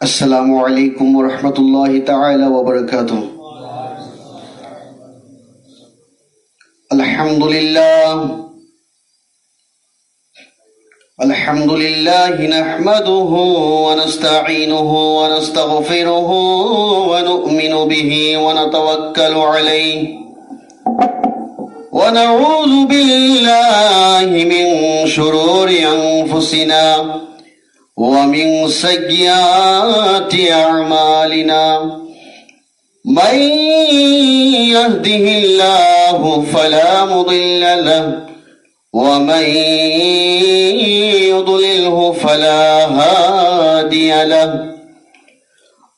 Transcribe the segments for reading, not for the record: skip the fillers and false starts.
अस्सलामु अलैकुम वरहमतुल्लाहि तआला वबरकातुह। अल्हम्दुलिल्लाह नहमदुहु व नस्तईनुहु व नस्तगफिरुहु व नु'मिनु बिही व नतवक्कलु अलैहि व नऊज़ु बिल्लाहि मिन शुरूरि अनफुसिना वमिन सय्यिआति अअमालिना मन यहदिहिल्लाहु फला मुदिल्ल लहु वमन युद्लिल्हु फला हादिय लहु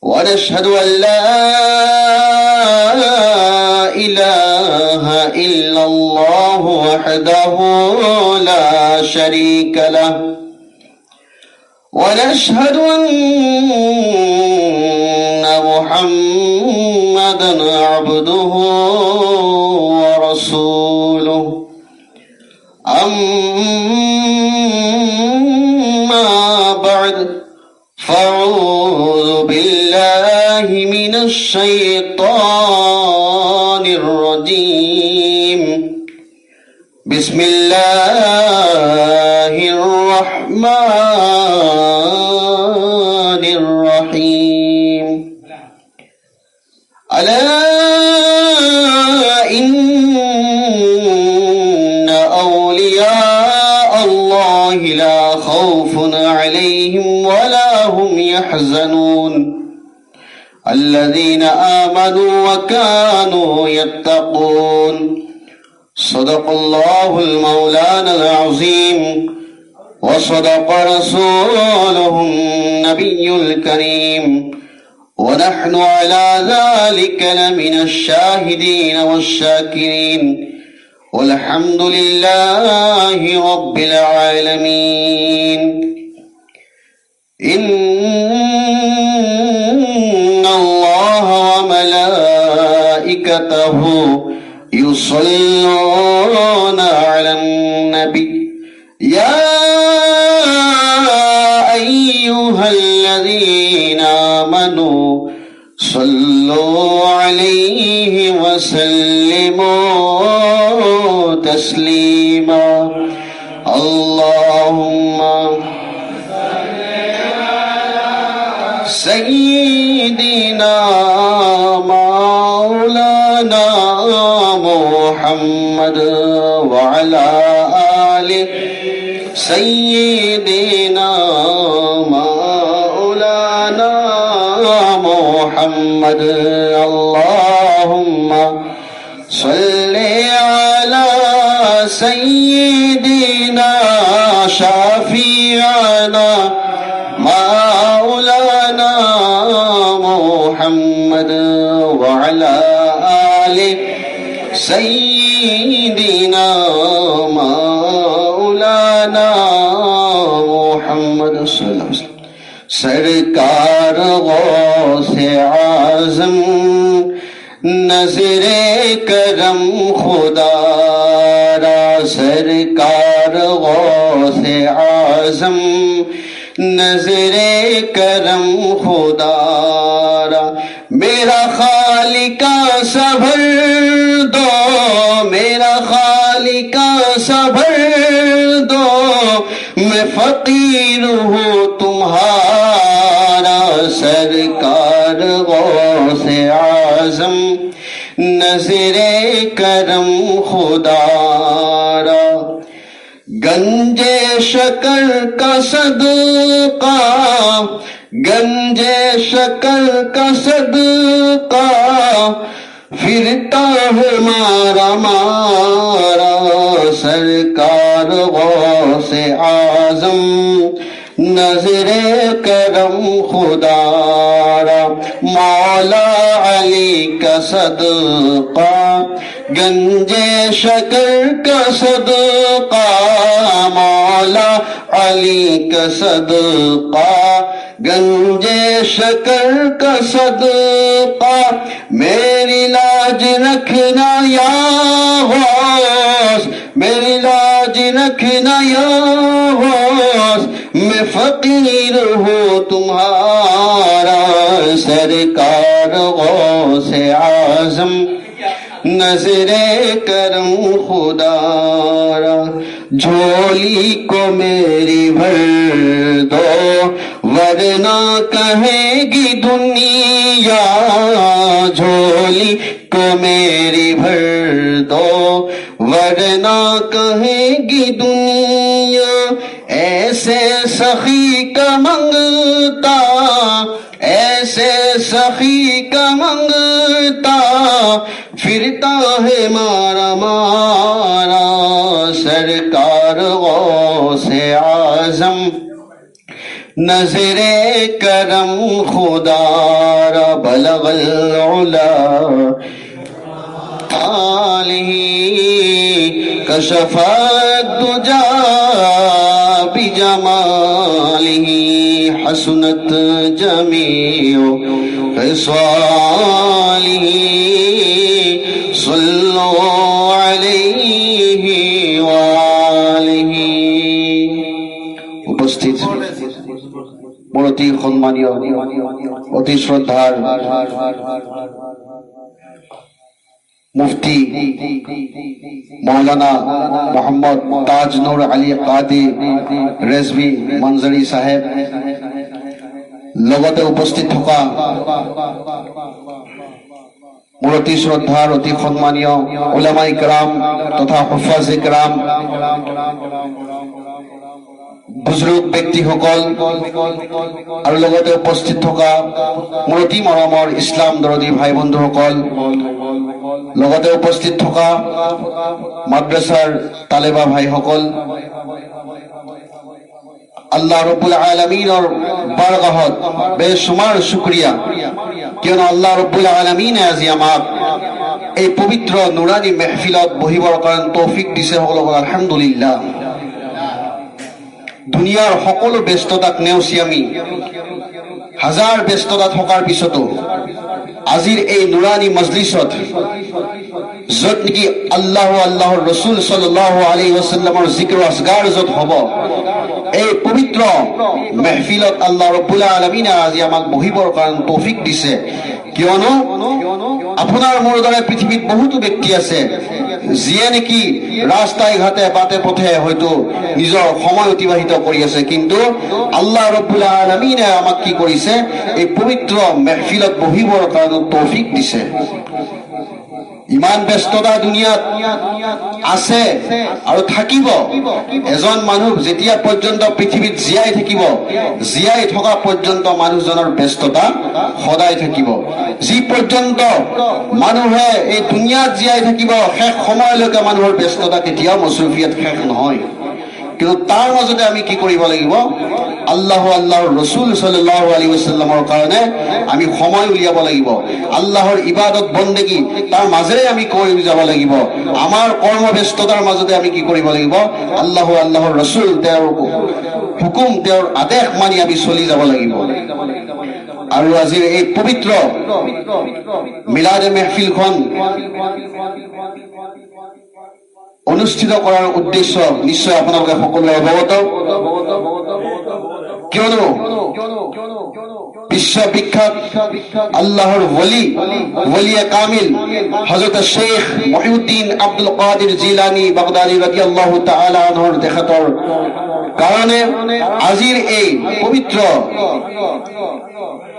वनशहदु अल्ला इलाहा इल्लल्लाहु वहदहु ला शरीक लहु ونشهد أن محمدا عبده ورسوله أما بعد فأعوذ بالله من الشيطان الرجيم بسم الله الرحمن الرحيم ألا إن أولياء الله لا خوف عليهم ولا هم يحزنون الذين آمنوا وكانوا يتقون صدق الله المولانا العظيم وصدق رسوله النبي الكريم ونحن على ذلك لمن الشاهدين والشاكرين والحمد لله رب العالمين إن الله وملائكته يصلون على النبي يا أيها الذين آمنوا صلوا عليه وسلموا تسليما اللهم سيدنا مولانا محمد وعلى آله سيدنا مولانا محمد اللهم صل على سيدنا شفيعنا مولانا محمد وعلى آله سيدنا مولانا محمد صلی اللہ علیہ وسلم سرکار غوث اعظم نظر کرم خدا را سرکار غوث اعظم نظر کرم خدا را میرا خالقہ صبر دو میرا خالقہ صبر دو میں فقیر ہوں تمہارا سرکار غوث اعظم نظر کرم خدا را گنج شکر کا صدقہ گنج شکر کا صدقہ پھرتا ہے مارا مارا سرکار غوث اعظم نظر کرم خدا را مولا علی کا صدقہ گنج شکر کا صدقہ مولا علی کا صدقہ گنج شکر کا صدقہ میری لاج رکھنا یا غوث میری لاج رکھنا یا غوث میں فقیر ہوں تمہارا नजरे करम खुदारा झोली को मेरी भर दो वरना कहेगी दुनिया झोली को मेरी भर दो वरना कहेगी दुनिया ऐसे सखी का मंगता ऐसे सखी का मंगता फिरता है मारा मारा सरकार गौसे आजम नजरे करम खुदारा बलगल उला आलिही कशफत दुजा बिजमालिही हसनत जमीउ खिसालिही सल्लु अलैहि वालिही। उपस्थित मोर अति सम्मानीय अति श्रद्धार मुफ्ती मौलाना मोहम्मद ताज नूर अली कादी रेजवी मंजरी साहेब लगते उपस्थित थका मोर अति श्रद्धार अति सम्मानीय उलामा इकराम तथा हुफ्फाज इकराम बुजुर्ग व्यक्तिসকল আৰু লগতে উপস্থিত থকা মোৰ অতি মৰমৰ ইছলাম দৰদী ভাই বন্ধুসকল লগতে উপস্থিত থকা মাদ্ৰাছাৰ তালেবা ভাইসকল আল্লাহ ৰব্বুল আলামিনৰ বাৰগাহত বেশুমাৰ শুকৰিয়া কিয়নো আল্লাহ ৰব্বুল আলামিনে আজি আমাক এই পবিত্ৰ নুৰানী মেহফিলত বহিবৰ কাৰণে তৌফিক দিছে সকলোকে আলহামদুলিল্লাহ। দুনিয়াৰ সকলো ব্যস্ততাক নেওচি আমি হাজাৰ ব্যস্ততা থকাৰ পিছতো আজিৰ এই নুৰানী মজলিছত য'ত নেকি আল্লাহ আল্লাহৰ ৰসুল সাল্লাল্লাহু আলাইহি ওয়াসাল্লামৰ জিক্ৰ আসগাৰ য'ত হ'ব এই পবিত্ৰ মেহফিলত আল্লাহ ৰব্বুল আলামিনে আজি আমাক বহিবৰ কাৰণে তৌফিক দিছে কিয়নো আপোনাৰ মোৰ দৰে পৃথিৱীত বহুতো ব্যক্তি আছে যিয়ে নেকি ৰাস্তাই ঘাটে বাটে পথে হয়তো নিজৰ সময় অতিবাহিত কৰি আছে কিন্তু আল্লাহ ৰব্বুল আলামিনে আমাক কি কৰিছে এই পবিত্ৰ মেহফিলত বহিবৰ কাৰণে তৌফিক দিছে। ইমান ব্যস্ততা দুনিয়াত আছে আৰু থাকিব এজন মানুহ যেতিয়া পৰ্যন্ত পৃথিৱীত জীয়াই থাকিব জীয়াই থকা পৰ্যন্ত মানুহজনৰ ব্যস্ততা সদায় থাকিব যি পৰ্যন্ত মানুহে এই দুনিয়াত জীয়াই থাকিব শেষ সময়লৈকে মানুহৰ ব্যস্ততা কেতিয়াও মচৰুফিয়াত শেষ নহয় কিন্তু তাৰ মাজতে আমি কি কৰিব লাগিব আল্লাহ আল্লাহৰ ৰাসূল সাল্লাল্লাহু আলাইহি ওয়াসাল্লামৰ কাৰণে আমি সময় উলিয়াব লাগিব আল্লাহৰ ইবাদত বন্দেগী তাৰ মাজেৰে আমি কৰি যাব লাগিব আমাৰ কৰ্মব্যস্ততাৰ মাজতে আমি কি কৰিব লাগিব আল্লাহ আল্লাহৰ ৰাসূল তেওঁৰ হুকুম তেওঁৰ আদেশ মানি আমি চলি যাব লাগিব। আৰু আজিৰ এই পবিত্ৰ মিলাদ মেহফিলখন অনুষ্ঠিত কৰাৰ উদ্দেশ্য নিশ্চয় আপোনালোকে সকলোৱে অৱগত কিয়নো বিশ্ববিখ্যাত আল্লাহৰ ওলিয়ে কামিল হযৰত শেখ মহিউদ্দিন আব্দুল কাদিৰ জিলানী বাগদাদী ৰাদিয়াল্লাহু তাআলা আনহুৰ তেখেতৰ কাৰণে আজিৰ এই পবিত্ৰ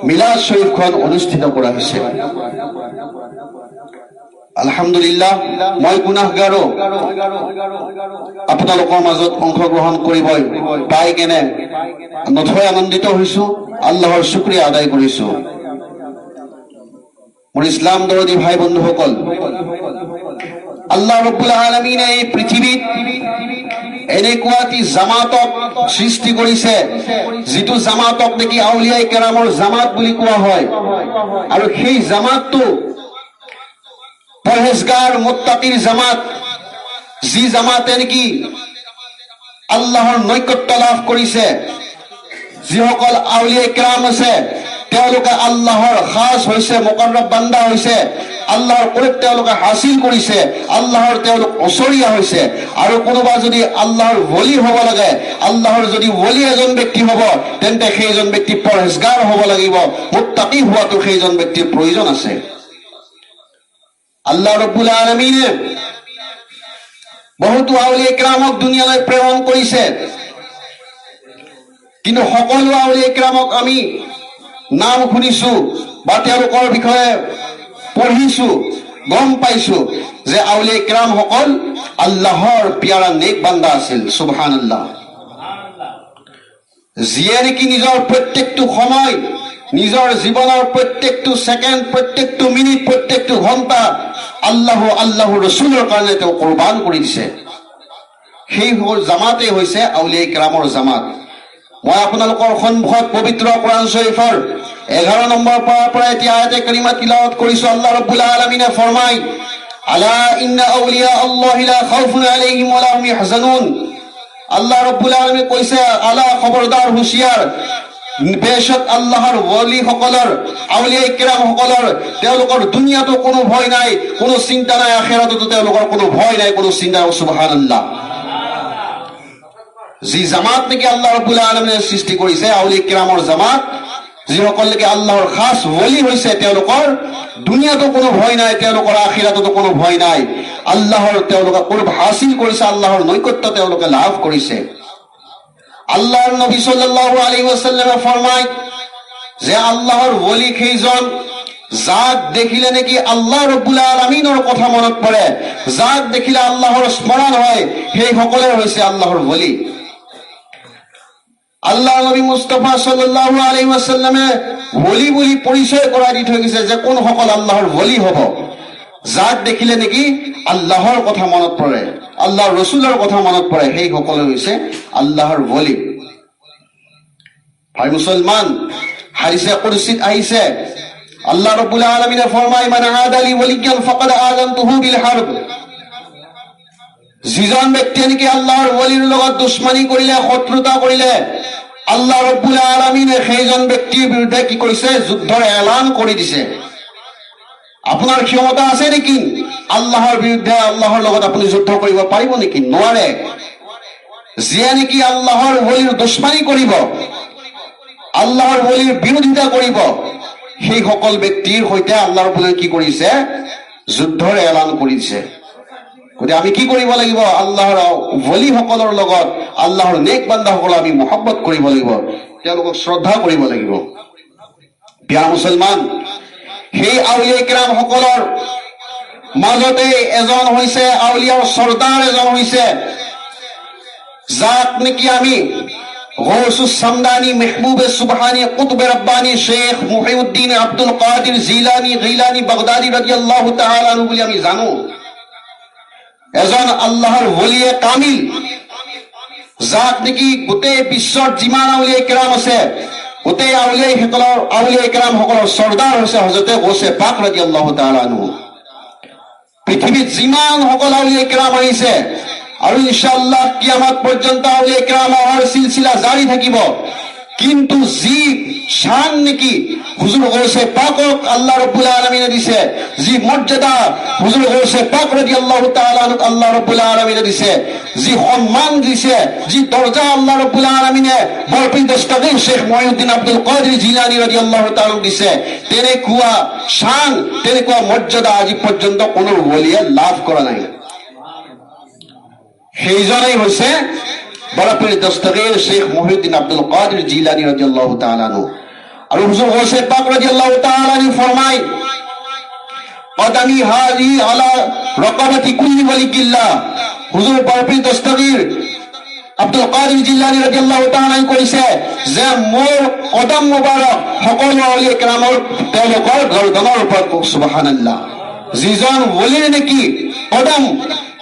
মিলাদ শৰীফখন অনুষ্ঠিত কৰা হৈছে। আলহামদুলিল্লাহ মই গুনাহগাৰো আপোনালোকৰ মাজত অংশগ্ৰহণ কৰিবই পাই কেনে নথৈ আনন্দিত হৈছো আল্লাহৰ শুকৰিয়া আদায় কৰিছো। মোৰ ইছলাম দৰদী ভাই বন্ধুসকল আল্লাহ ৰব্বুল আলামিনে এই পৃথিৱীত এনেকুৱা এটি জামাতক সৃষ্টি কৰিছে যিটো জামাতক নেকি আউলিয়াই কেৰামৰ জামাত বুলি কোৱা হয় আৰু সেই জামাতটো পৰহেজগাৰ মুত্তাকিৰ জামাত যি জামাতে নেকি আল্লাহৰ নৈকট্য লাভ কৰিছে যিসকল আউলিয়া ইকৰাম আছে তেওঁলোকে আল্লাহৰ খাস হৈছে মুকৰ্ৰব বান্দা হৈছে আল্লাহৰ কুৰব তেওঁলোকে হাসিল কৰিছে আল্লাহৰ তেওঁলোক ওচৰীয়া হৈছে আৰু কোনোবা যদি আল্লাহৰ ওলি হ'ব লাগে আল্লাহৰ যদি ওলি এজন ব্যক্তি হ'ব তেন্তে সেইজন ব্যক্তি পৰহেজগাৰ হ'ব লাগিব মুত্তাকি হোৱাটো সেইজন ব্যক্তিৰ প্ৰয়োজন আছে। আল্লাহ ৰব্বুল আলামিনে বহুতো আউলিয়া ইকৰামক দুনিয়ালৈ প্ৰেৰণ কৰিছে, কিন্তু সকলো আউলিয়া ইকৰামক আমি নাম শুনিছো বা তেওঁলোকৰ বিষয়ে পঢ়িছো, গম পাইছো যে আউলিয়া ইকৰামসকল আল্লাহৰ প্যাৰা নেক বান্দা আছিল। সুবহানাল্লাহ। যিয়ে নেকি নিজৰ প্ৰত্যেকটো সময়, নিজৰ জীৱনৰ প্ৰত্যেকটো ছেকেণ্ড, প্ৰত্যেকটো মিনিট, প্ৰত্যেকটো ঘণ্টা আল্লাহ ৰসুলৰ কাৰণে তেওঁ কোৰবান কৰি দিছে, সেই জামাতেই হৈছে আউলিয়া ইকৰামৰ জামাত। মই আপোনালোকৰ সন্মুখত পবিত্ৰ কোৰাণ শৰীফৰ 11 নম্বৰ পাৰাৰ পৰা এতিয়া আয়াতে কাৰিমা তিলাৱত কৰিছো। আল্লাহ ৰব্বুল আলামিনে ফৰমায়, আলা ইন্না আউলিয়া আল্লাহি লা খাউফুন আলাইহিম ওয়া লা হুম ইয়াহজানুন। আল্লাহ ৰব্বুল আলামিনে কৈছে, আলা খবৰদাৰ, হুঁচিয়াৰ, বেশক আল্লাহৰ ওলি সকলৰ, আউলিয়া ইকৰাম সকলৰ তেওঁলোকৰ দুনিয়াতো কোনো ভয় নাই, কোনো চিন্তা নাই, আখিৰাততো তেওঁলোকৰ কোনো ভয় নাই, কোনো চিন্তা নাই। সুবহানাল্লাহ। যি জামাত নেকি আল্লাহ ৰব্বুল আলামিনে সৃষ্টি কৰিছে, আউলিয়া ইকৰামৰ জামাত, যিসকল নেকি আল্লাহৰ খাস ওলি হৈছে, তেওঁলোকৰ দুনিয়াতো কোনো ভয় নাই, তেওঁলোকৰ আখিৰাততো কোনো ভয় নাই। আল্লাহৰ তেওঁলোকে কুৰব হাসিল কৰিছে, আল্লাহৰ নৈকট্য তেওঁলোকে লাভ কৰিছে। আল্লাহৰ নবী সাল্লাল্লাহু আলাইহি ওয়াসাল্লামে ফৰমায় যে আল্লাহৰ ওলি সেইজন যাক দেখিলে নাকি আল্লাহ ৰব্বুল আলামিনৰ কথা মনত পড়ে, যাক দেখিলে আল্লাহর স্মরণ হয়, সেই সকলের হইছে আল্লাহর ওলি। আল্লাহ নবী মুস্তাফা সাল্লাল্লাহু আলাইহি ওয়াসাল্লামে ওলি বলি পরিচয় কৰাই দি থৈ গৈছে যে কোন সকল আল্লাহর ওলি হ'ব, যাক দেখিলে নাকি আল্লাহর কথা মনত পড়ে, আল্লাহর রসুলের কথা মনত পড়ে, সেই সকলে হইছে আল্লাহর ওলি। ভাই মুসলমান, হাদিসে কুদসিত আহিছে, আল্লাহ রাব্বুল আলামিনে ফরমায়, মান আদালি ওয়ালিয়ান ফাকাদ আযানতুহু বিল হারব। যিজন ব্যক্তিয়ে নাকি আল্লাহর ওলিৰ লগত দুশ্মনী কৰিলে, শত্ৰুতা কৰিলে, আল্লাহ ৰাব্বুল আলামিনে সেইজন ব্যক্তিৰ বিৰুদ্ধে কি কৰিছে? যুদ্ধৰ এলান কৰি দিছে। আপোনাৰ ক্ষমতা আছে নেকি আল্লাহৰ বিৰুদ্ধে, আল্লাহৰ লগত আপুনি যুদ্ধ কৰিব পাৰিব নেকি? নোৱাৰে। যিয়ে নেকি আল্লাহৰ ওলিৰ দুশ্মনী কৰিব, আল্লাহৰ ওলিৰ বিৰোধিতা কৰিব, সেই সকল ব্যক্তিৰ সৈতে আল্লাহৰ ওপৰত কি কৰিছে? যুদ্ধৰ এলান কৰিছে। গতিকে আমি কি কৰিব লাগিব? আল্লাহৰ ওলি সকলৰ লগত, আল্লাহৰ নেক বান্দাসকলক আমি মহব্বত কৰিব লাগিব, তেওঁলোকক শ্ৰদ্ধা কৰিব লাগিব। প্ৰিয় মুছলমান, সেই আউলিয়া ইকৰাম সকলৰ মাজতে এজন হৈছে আউলিয়াৰ সৰ্দাৰ, এজন হৈছে যাক নেকি আমি গৌসুস সামদানি, মেহবুবে সুবহানি, কুতুবে রব্বানি, শেখ মুহিউদ্দিন আব্দুল কাদির জিলানি গিলানি বাগদাদি রাদিয়াল্লাহু তাআলা আনহু বুলি আমি জানো। এজন আল্লাহৰ ওলিয়ে কামিল, যাক নেকি গোটেই বিশ্বৰ যিমান আউলিয়া ইকৰাম আছে, গোটেই আউলিয়া ইকৰাম সকলৰ সৰ্দাৰ হৈছে হযৰত গৌসে পাক ৰাদিয়াল্লাহু তাআলা আনহু। পৃথিৱীত যিমান সকল আউলিয়া ইকৰাম আহিছে, আৰু ইনশাআল্লাহ কিয়ামত পৰ্যন্ত আউলিয়া ইকৰামৰ সিলসিলা জাৰি থাকিব, কিন্তু যি শান নেকি হুজুর গৌসে পাকক আল্লাহ রাব্বুল আলামিনে দিছে, যি মর্যাদা হুজুর গৌসে পাক রাদিয়াল্লাহু তাআলা আনহু আল্লাহ রাব্বুল আলামিনে দিছে, যি সম্মান দিছে, যি দরজা আল্লাহ রাব্বুল আলামিনে বরপিন দস্তগীর শেখ মুহিউদ্দিন আব্দুল কাদির জিলানী রাদিয়াল্লাহু তাআলা দিছে, তেনেকুৱা শান, তেনেকুৱা মৰ্যাদা আজি পৰ্যন্ত কোনো ওলিয়ে লাভ কৰা নাই। সেইজনেই হৈছে বৰপিন দস্তগীৰ শেখ মুহিউদ্দিন আব্দুল কাদিৰ জিলানী ৰাদিয়াল্লাহু তাআলা আনহু। আৰু হুজুর গৌসে পাক রাদিয়াল্লাহু তাআলা আনহু ফরমায়, কদমি হাজি আলা রকাবতি কুল্লি ওয়ালিকিল্লাহ। হুজুর বরপিন দস্তগীর আব্দুল কাদির জিলানী রাদিয়াল্লাহু তাআলা কৈছে যে মোৰ কদম মুবাৰক সকলো আউলিয়া ইকৰামৰ তেওঁলোকৰ গৰ্দনৰ ওপৰত। সুবহানাল্লাহ। যিজন ওলিৰ নেকি কদম,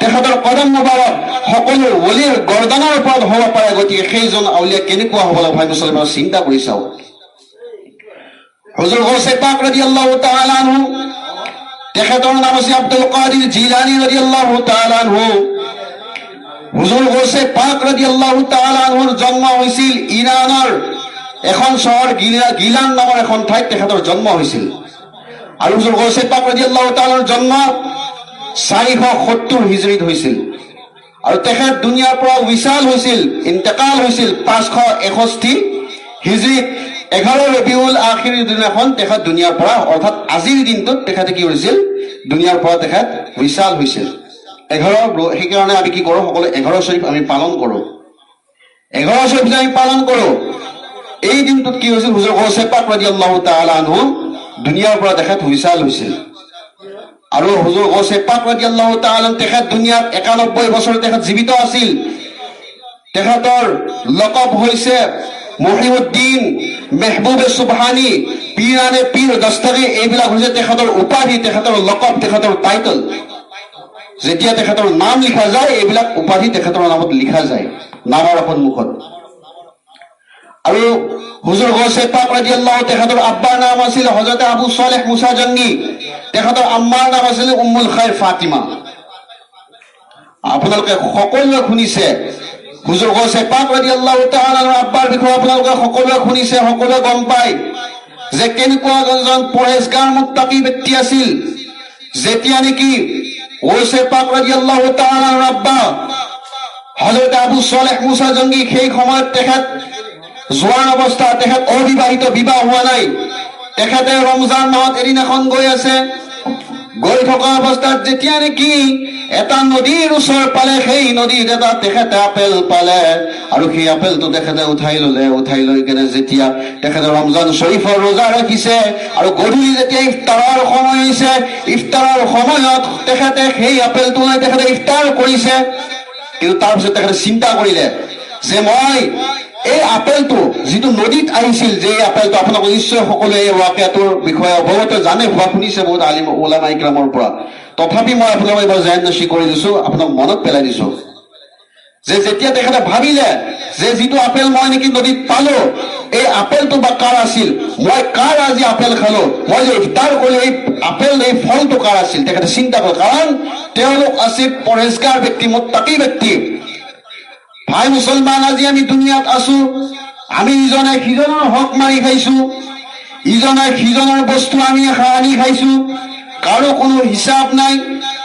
তেখেতৰ কদম মুবাৰক সকলো ওলিৰ গৰ্দনৰ ওপৰত হ'ব পাৰে, গতিকে সেইজন আউলিয়া কেনেকুৱা হ'ব লাগে ভাই মুছলমান, চিন্তা কৰি চাওক। হুজুৰ গৌসে পাক ৰাদিয়াল্লাহু তাআলা আনহু, তেখেতৰ নাম আছে আব্দুল কাদিৰ জিলানী ৰাদিয়াল্লাহু তাআলা আনহু। হুজুৰ গৌসে পাক ৰাদিয়াল্লাহু তাআলা আনহুৰ জন্ম হৈছিল ইৰাণৰ এখন চহৰ গিলান নামৰ এখন ঠাইত তেখেতৰ জন্ম হৈছিল। আৰু হুজুৰ গৌসে পাক ৰাদিয়াল্লাহু তাআলাৰ জন্ম 470 হিজৰীত হৈছিল, আৰু তেখেত দুনিয়াৰ পৰা বিশাল হৈছিল, ইন্তেকাল হৈছিল 561 হিজৰীত 11 ৰবিউল আখিৰ দিনাখন তেখেত দুনিয়াৰ পৰা, অৰ্থাৎ আজিৰ দিনটোত তেখেতে কি হৈছিল? দুনিয়াৰ পৰা তেখেত বিশাল হৈছিল 11 সেইকাৰণে আমি কি কৰোঁ সকলো 11 শৰীফ আমি পালন কৰোঁ 11 শৰীফ আমি পালন কৰোঁ এই দিনটোত কি হৈছিল হুজুৰ গৌছে পাক ৰাদিয়াল্লাহু তাআলা আনহু দুনিয়াৰ পৰা তেখেত বিশাল হৈছিল আৰু হুজুৰ গৌছে পাক ৰাদিয়াল্লাহু তাআলা তেখেত দুনিয়াত 91 বছৰ তেখেত জীৱিত আছিল তেখেতৰ লকব হৈছে মহিউদ্দিন মেহবুবে সুবহানী পীৰানে পীৰ দস্তগী এইবিলাক হৈছে তেখেতৰ উপাধি তেখেতৰ লকব তেখেতৰ টাইটেল যেতিয়া তেখেতৰ নাম লিখা যায় এইবিলাক উপাধি তেখেতৰ নামত লিখা যায় নামৰ সন্মুখত আৰু হুজুৰ গৌছে পাক ৰাদিয়াল্লাহু তেখেতৰ আব্বাৰ নাম আছিল হযৰত আবু সালেহ মুসা জঙ্গি তেখেতৰ আম্মাৰ নাম আছিল উম্মুল খাইৰ ফাতিমা আপোনালোকে সকলোৱে শুনিছে হুজুৰ গৌছে পাক ৰাদিয়াল্লাহু তাআলাৰ আব্বাৰ বিষয়ে আপোনালোকে সকলোৱে শুনিছে সকলোৱে গম পায় যে কেনেকুৱা এজন পৰহেজগাৰ মুত্তাকি ব্যক্তি আছিল যেতিয়া নেকি গৌছে পাক ৰাদিয়াল্লাহু তাআলাৰ আব্বা হযৰত আবু সালেহ মুসা জঙ্গি সেই সময়ত তেখেত জোৱান অৱস্থা তেখেত অবিবাহিত বিবাহ হোৱা নাই তেখেতে ৰমজান মাহত এদিন এখন গৈ আছে গৈ থকা অৱস্থাত যেতিয়া নেকি এটা নদীৰ ওচৰ পালে সেই নদীত এটা তেখেতে আপেল পালে আৰু সেই আপেলটো তেখেতে উঠাই লৈ কেনে যেতিয়া তেখেতে ৰমজান শৰীফৰ ৰোজা ৰাখিছে আৰু গধূলি যেতিয়া ইফতাৰৰ সময় হৈছে ইফতাৰৰ সময়ত তেখেতে সেই আপেলটো লৈ তেখেতে ইফতাৰ কৰিছে কিন্তু তাৰপিছত তেখেতে চিন্তা কৰিলে যে মই এই আপেলটো যেটো নদীত আহিছিল যে এই আপেলটো আপোনাক নিশ্চয় সকলোৱে এই ওয়াকিয়াটোৰ বিষয়ে অৱগত জানে বা শুনিছে বহুত আলিম উলামা ইকৰামৰ পৰা তথাপি মই আপোনালোকক এবাৰ জাননশি কৰি দিছো আপোনাক মনত পেলাই দিছো যে যেতিয়া তেখেতে ভাবিলে যে যেটো আপেল মই নেকি নদীত পালো এই আপেলটো বা কাৰ আছিল মই কাৰ আজি আপেল খালো মই যে ইফতাৰ কৰিলো এই আপেল এই ফলটো কাৰ আছিল তেখেতে চিন্তা কৰে কাৰণ তেওঁলোক আছিল পৰহেজগাৰ ব্যক্তি মুত্তাকি ব্যক্তি ভাই মুসলমান আজি আমি দুনিয়াত আছো আমি ইজনে সিজনৰ হক মাৰি খাইছো ইজনে সিজনৰ বস্তু আমি আনি খাইছো কাৰো কোনো হিসাব নাই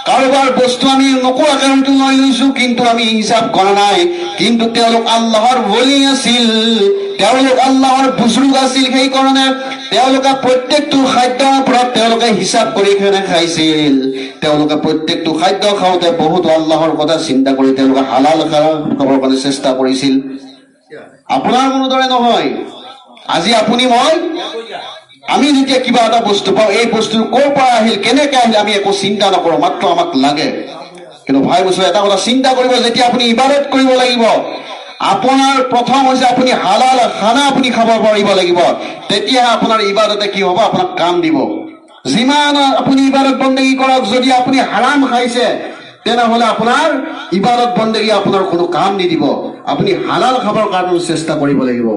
কাৰোবাৰ বস্তু আমি নকৰাকৈ হয়তো লৈ লৈছো কিন্তু আমি হিসাব কৰা নাই কিন্তু তেওঁলোক আল্লাহৰ ওলি আছিল তেওঁলোক আল্লাহৰ বুজুৰ্গ আছিল সেই কাৰণে তেওঁলোকে প্ৰত্যেকটো খাদ্যৰ ওপৰত তেওঁলোকে হিসাব কৰি খাইছিল তেওঁলোকে প্ৰত্যেকটো খাদ্য খাওঁতে বহুত আল্লাহৰ কথা চিন্তা কৰি তেওঁলোকে হালাল খাবৰ কাৰণে চেষ্টা কৰিছিল আপোনাৰ কোনো দৰে নহয় আজি আপুনি মই আমি যেতিয়া কিবা এটা বস্তু পাওঁ এই বস্তু ক'ৰ পৰা আহিল কেনেকৈ আহিল আমি একো চিন্তা নকৰোঁ মাত্ৰ আমাক লাগে কিন্তু ভাই বস্তু এটা কথা চিন্তা কৰিব যেতিয়া আপুনি ইবাদত কৰিব লাগিব আপোনাৰ প্ৰথম হৈছে আপুনি হালাল খানা আপুনি খাব পাৰিব লাগিব তেতিয়া আপোনাৰ ইবাদতে কি হ'ব আপোনাক কাম দিব যিমান আপুনি ইবাদত বন্দেগী কৰক যদি আপুনি হাৰাম খাইছে তেনেহলে আপোনাৰ ইবাদত বন্দেগী আপোনাৰ কোনো কাম নিদিব আপুনি হালাল খাবৰ কাৰণে চেষ্টা কৰিব লাগিব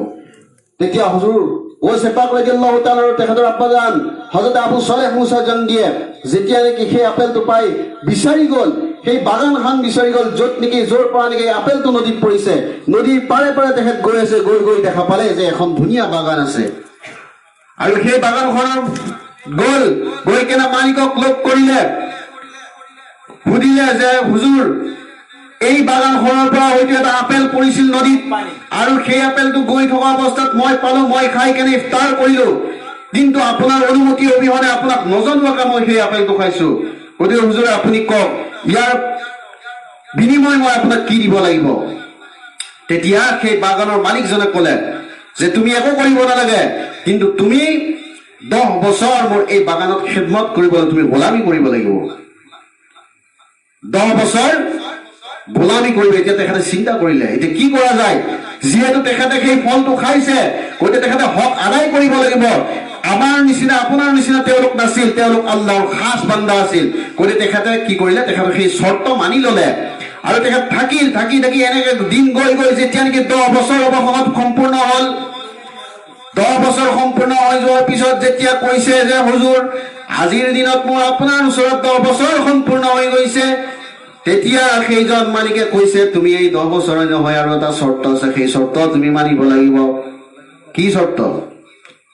তেতিয়া হুজুৰ গৌছে পাক ৰাদিয়াল্লাহু তাআলা তেখেতৰ আব্বাজান হযৰত আবু সালেহ মুসা জঙ্গিয়ে যেতিয়া নেকি সেই আপেলটো পাই বিচাৰি গ'ল সেই বাগানখন বিচাৰি গ'ল য'ত নেকি য'ৰ পৰা নেকি আপেলটো নদীত পৰিছে নদীৰ পাৰে পাৰে তেখেত গৈ আছে গৈ দেখা পালে যে এখন ধুনীয়া বাগান আছে আৰু সেই বাগানখনৰ গৈ কেনে মালিকক লগ কৰিলে সুধিলে যে হুজুৰ এই বাগানখনৰ পৰা হয়তো এটা আপেল পৰিছিল নদীত আৰু সেই আপেলটো গৈ থকা অৱস্থাত মই পালো মই খাই কেনে ইফতাৰ কৰিলো কিন্তু আপোনাৰ অনুমতি অবিহনে আপোনাক নজনোৱাকৈ মই সেই আপেলটো খাইছো গতিকে হুজুৰ আপুনি কওক ইয়াৰ বিনিময় মই আপোনাক কি দিব লাগিব তেতিয়া সেই বাগানৰ মালিকজনে ক'লে যে তুমি একো কৰিব নালাগে কিন্তু তুমি 10 বছৰ মোৰ এই বাগানত খিদমত কৰিবলৈ তুমি গোলামী কৰিব লাগিব 10 বছৰ গোলামী কৰিবে এতিয়া তেখেতে চিন্তা কৰিলে এতিয়া কি কৰা যায় যিহেতু তেখেতে সেই ফলটো খাইছে গতিকে তেখেতে হক আদায় কৰিব লাগিব আমাৰ নিচিনা আপোনাৰ নিচিনা তেওঁলোক নাছিল তেওঁলোক আল্লাহৰ খাস বান্দা আছিল গতিকে তেখেতে কি কৰিলে তেখেতে সেই চৰ্ত মানি ললে আৰু তেখেত থাকি এনেকে দিন গৈ যেতিয়া নেকি 10 বছৰ অৱসৰত সম্পূৰ্ণ হল 10 বছৰ সম্পূৰ্ণ হৈ যোৱাৰ পিছত যেতিয়া কৈছে যে হুজুৰ আজিৰ দিনত মোৰ আপোনাৰ ওচৰত 10 বছৰ সম্পূৰ্ণ হৈ গৈছে তেতিয়া সেইজন মালিকে কৈছে তুমি এই 10 বছৰ নহয় আৰু এটা চৰ্ত আছে সেই চৰ্ত তুমি মানিব লাগিব কি চৰ্ত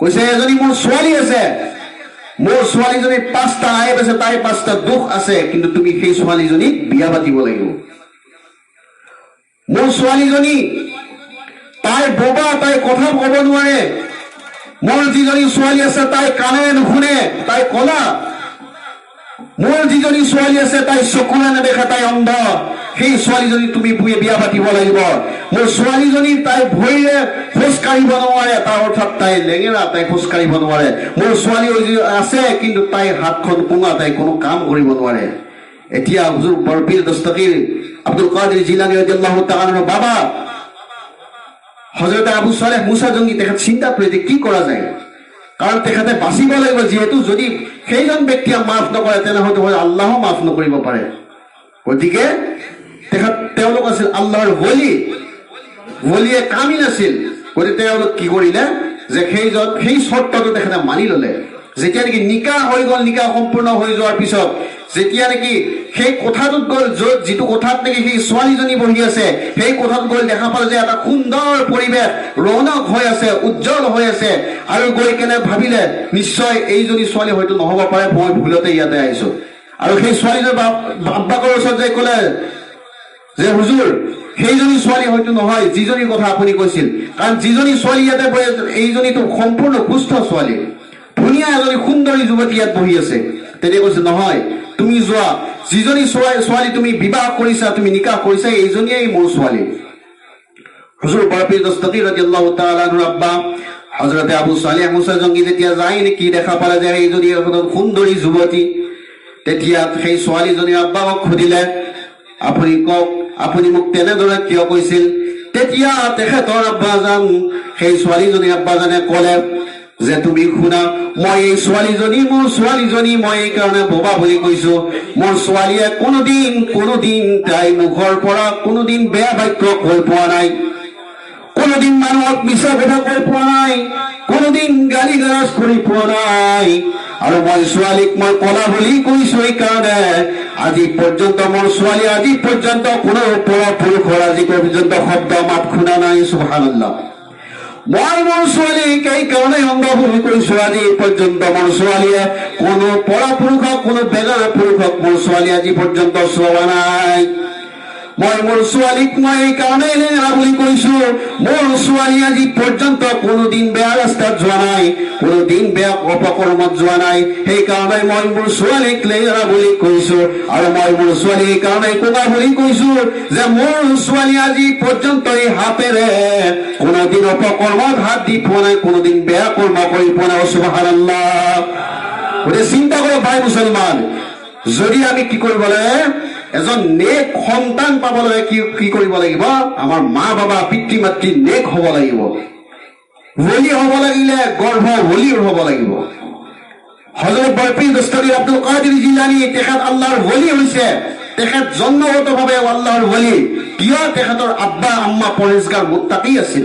কৈছে এজনী মোৰ ছোৱালী আছে মোৰ ছোৱালীজনী 5টা আইব আছে তাই 5টা দুখ আছে কিন্তু তুমি সেই ছোৱালীজনীক বিয়া পাতিব লাগিব মোৰ ছোৱালীজনী তাই বোবা তাই কথা ক'ব নোৱাৰে মোৰ যিজনী ছোৱালী আছে তাই কাণে নুশুনে তাই কলা মোৰ যিজনী ছোৱালী আছে তাই চকুৰে নেদেখা, তাই অন্ধ, সেই ছোৱালীজনী তুমি বিয়া পাতিব লাগিব। মোৰ ছোৱালীজনী তাই ভৰিৰে খোজ কাঢ়িব নোৱাৰে, তাৰ অৰ্থাৎ তাই লেঙেৰা, তাই খোজ কাঢ়িব নোৱাৰে। মোৰ ছোৱালী আছে কিন্তু তাই হাতখন পুঙা, তাই কোনো কাম কৰিব নোৱাৰে। এতিয়া হুজুৰ বৰপীৰ দস্তগীৰ আব্দুল কাদিৰ জিলানী ৰাদিয়াল্লাহু তাআলাৰ বাবা হজৰত আবু সালেহ মুসা জঙ্গি তেখেত চিন্তা কৰিলে কি কৰা যায়, কাৰণ তেখেতে বাচিব লাগিব, যিহেতু যদি সেইজন ব্যক্তিয়ে মাফ নকৰে তেনেহলে হয়তো আল্লাহও মাফ নকৰিব পাৰে। গতিকে তেওঁলোক আছিল আল্লাহৰ waliয়ে কামিল আছিল। গতিকে তেওঁলোক কি কৰিলে যে সেই চৰ্তটো তেখেতে মানি ললে। যেতিয়া নেকি নিকাহ হৈ গ'ল, নিকাহ সম্পূৰ্ণ হৈ যোৱাৰ পিছত যেতিয়া নেকি সেই কোঠাটোত গ'ল, য'ত যিটো কোঠাত নেকি সেই ছোৱালীজনী বহি আছে, সেই কোঠাত গৈ দেখা পালে যে এটা সুন্দৰ পৰিৱেশ, ৰৌনক হৈ আছে, উজ্জ্বল হৈ আছে, আৰু গৈ কেনে ভাবিলে নিশ্চয় এইজনী ছোৱালী হয়তো নহ'ব পাৰে, মই ভুলতে ইয়াতে আহিছো। আৰু সেই ছোৱালীজনীৰ আব্বাকৰ ওচৰত যাই ক'লে যে হুজুৰ, সেইজনী ছোৱালী হয়তো নহয় যিজনীৰ কথা আপুনি কৈছিল, কাৰণ যিজনী ছোৱালী ইয়াতে বহি আছে এইজনীতো সম্পূৰ্ণ সুস্থ ছোৱালী, ধুনীয়া এজনী সুন্দৰী যুৱতী ইয়াত বহি আছে। তেতিয়া কৈছে নহয়, তুমি যোৱা, যিজনী ছোৱালী তুমি বিবাহ কৰিছা, তুমি নিকাহ কৰিছা, এইজনীয়ে মোৰ ছোৱালী। হুজুৰ বৰপীৰ দস্তগীৰ ৰাদিয়াল্লাহু তাআলা আনহুৰ আব্বা হযৰতে আবু সালেহ মুসা জঙ্গি যেতিয়া যায় নেকি দেখা পালে যে এইজনী এখন সুন্দৰী যুৱতী, তেতিয়া সেই ছোৱালীজনীৰ আব্বাক সুধিলে, আপুনি কওক, আপুনি মোক তেনেদৰে কিয় কৈছিল? তেতিয়া তেখেতৰ আব্বাজান, সেই ছোৱালীজনীৰ আব্বাজানে ক'লে যে তুমি শুনা, মই এই ছোৱালীজনী, মোৰ ছোৱালীজনী মই এই কাৰণে বোবা বুলি কৈছো, মোৰ ছোৱালীয়ে কোনোদিন তাই মুখৰ পৰা কোনোদিন বেয়া বাক্য কৈ পোৱা নাই, কোনোদিন মানুহক মিছা কথা কৈ পোৱা নাই, কোনোদিন গালি গালাজ কৰি পোৱা নাই। আৰু মই ছোৱালীক মই কলা বুলি কৈছো, এইকাৰণে আজি পৰ্যন্ত মোৰ ছোৱালী আজি পৰ্যন্ত কোনো পৰপুৰুষৰ আজি পৰ্যন্ত শব্দ মাত শুনা নাই। সুবহানাল্লাহ। মই মোৰ ছোৱালীক এইকাৰণে অন্ধ বুলি কৈছো, আজি পৰ্যন্ত মোৰ ছোৱালীয়ে কোনো পৰপুৰুষক, কোনো বেগানা পুৰুষক মোৰ ছোৱালী আজি পৰ্যন্ত চোৱা নাই। মই মোৰ ছোৱালীক মই এইকাৰণে লেঙেৰা বুলি কৈছো, মোৰ ছোৱালী আজি পৰ্যন্ত কোনোদিন বেয়া ৰাস্তাত যোৱা নাই, কোনোদিন বেয়া অপকৰ্মত যোৱা নাই, সেইকাৰণে মই মোৰ ছোৱালীক লেঙেৰা বুলি কৈছো। আৰু মই মোৰ ছোৱালী এইকাৰণে কোঙা বুলি কৈছো যে মোৰ ছোৱালী আজি পৰ্যন্ত এই হাতেৰে কোনোদিন অপকৰ্মত হাত দি পোৱা নাই, কোনোদিন বেয়া কৰ্ম কৰি পোৱা নাই। সুবহানাল্লাহ। গতিকে চিন্তা কৰক ভাই মুছলমান, যদি আমি কি কৰিব লাগে, এজন নেক সন্তান পাব লাগে, কি কৰিব লাগিব, আমাৰ মা বাবা পিতৃ মাতৃ নেক হব লাগিব, ওলি হব লাগিলে গৰ্ভ ওলিৰ হব লাগিব। হযৰত বৰপীৰ দস্তগীৰ আব্দুল কাদিৰ জিলানী তেখেত আল্লাহৰ ওলি হৈছে, তেখেত জন্মগতভাৱে আল্লাহৰ ওলি, কিয় তেখেতৰ আব্বা আম্মা পৰহেজগাৰ মুত্তাকি আছিল।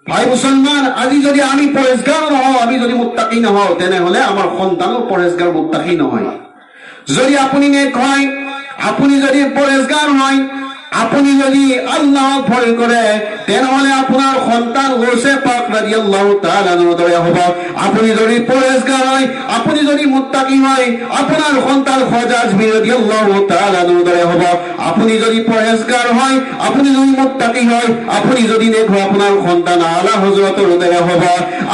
ভাই মুছলমান, আজি যদি আমি পৰহেজগাৰ নহওঁ, আমি যদি মুত্তাকি নহওঁ, তেনেহলে আমাৰ সন্তানো পৰহেজগাৰ মুত্তাকি নহয়। যদি আপুনি নেক হয়, আপুনি যদি পৰহেজগাৰ হয়, আপুনি যদি আল্লাহক ভয় কৰে, তেনেহলে আপোনাৰ সন্তান গৌছে পাক ৰাদিয়াল্লাহু তাআলা আনহুৰ দৰে হ'ব। আপুনি যদি পৰহেজগাৰ হয়, আপুনি যদি মুত্তাকি হয়, আপোনাৰ সন্তান খাজা আজমি ৰাদিয়াল্লাহু তাআলা আনহুৰ দৰে হ'ব। আপুনি যদি পৰহেজগাৰ হয়, আপুনি যদি মুত্তাকি হয়, আপুনি যদি নেক হয়, আপোনাৰ সন্তান আলা হযৰতৰ দৰে হ'ব।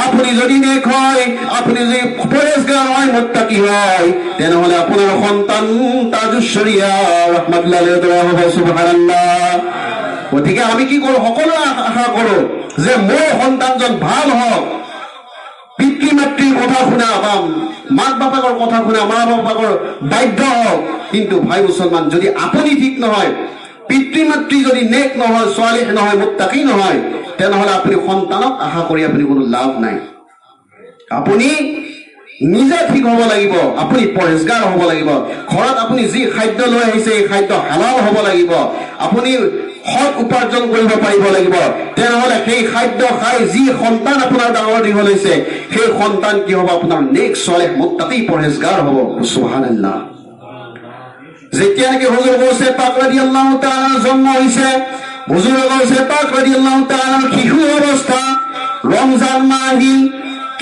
আপুনি যদি নেক হয়, আপুনি যদি পৰহেজগাৰ হয়, মুত্তাকি হয়, তেনেহলে আপোনাৰ সন্তান তাজুশ শৰিয়া ৰাহমাতুল্লাহ আলাইহিৰ দৰে হ'ব। সুবহানাল্লাহ। গতিকে আমি কি কৰো, সকলো আশা কৰো যে মোৰ সন্তানজন ভাল হওক, পিতৃ মাতৃৰ কথা শুনা বা মাক বাপেকৰ কথা শুনা, মা বাপেকৰ বাধ্য হওক। কিন্তু ভাই মুছলমান, যদি আপুনি ঠিক নহয়, পিতৃ মাতৃ যদি নেক নহয়, ছোৱালী নহয়, মুত্তাকি নহয়, তেনেহলে আপুনি সন্তানক আশা কৰি আপুনি কোনো লাভ নাই। আপুনি নিজে ঠিক হব লাগিব, আপুনি পৰহেজগাৰ হব লাগিব, ঘৰত আপুনি যি খাদ্য লৈ আহিছে এই খাদ্য হালাল হব লাগিব, আপুনি সৎ উপাৰ্জন কৰিব পাৰিব লাগিব, তেনেহলে সেই খাদ্য খাই যি সন্তান আপোনাৰ ডাঙৰ দীঘল হৈছে, সেই সন্তান কি হব, আপোনাৰ নেক সালেহ মুত্তাকি পৰহেজগাৰ হব। সুবহানাল্লাহ। যেতিয়া নেকি হুজুৰ গৌছে পাক ৰাদিয়াল্লাহু তাআলা জন্ম হৈছে, হুজুৰ গৌছে পাক ৰাদিয়াল্লাহু তাআলা শিশু অৱস্থা, ৰমজান মাহ আহিল,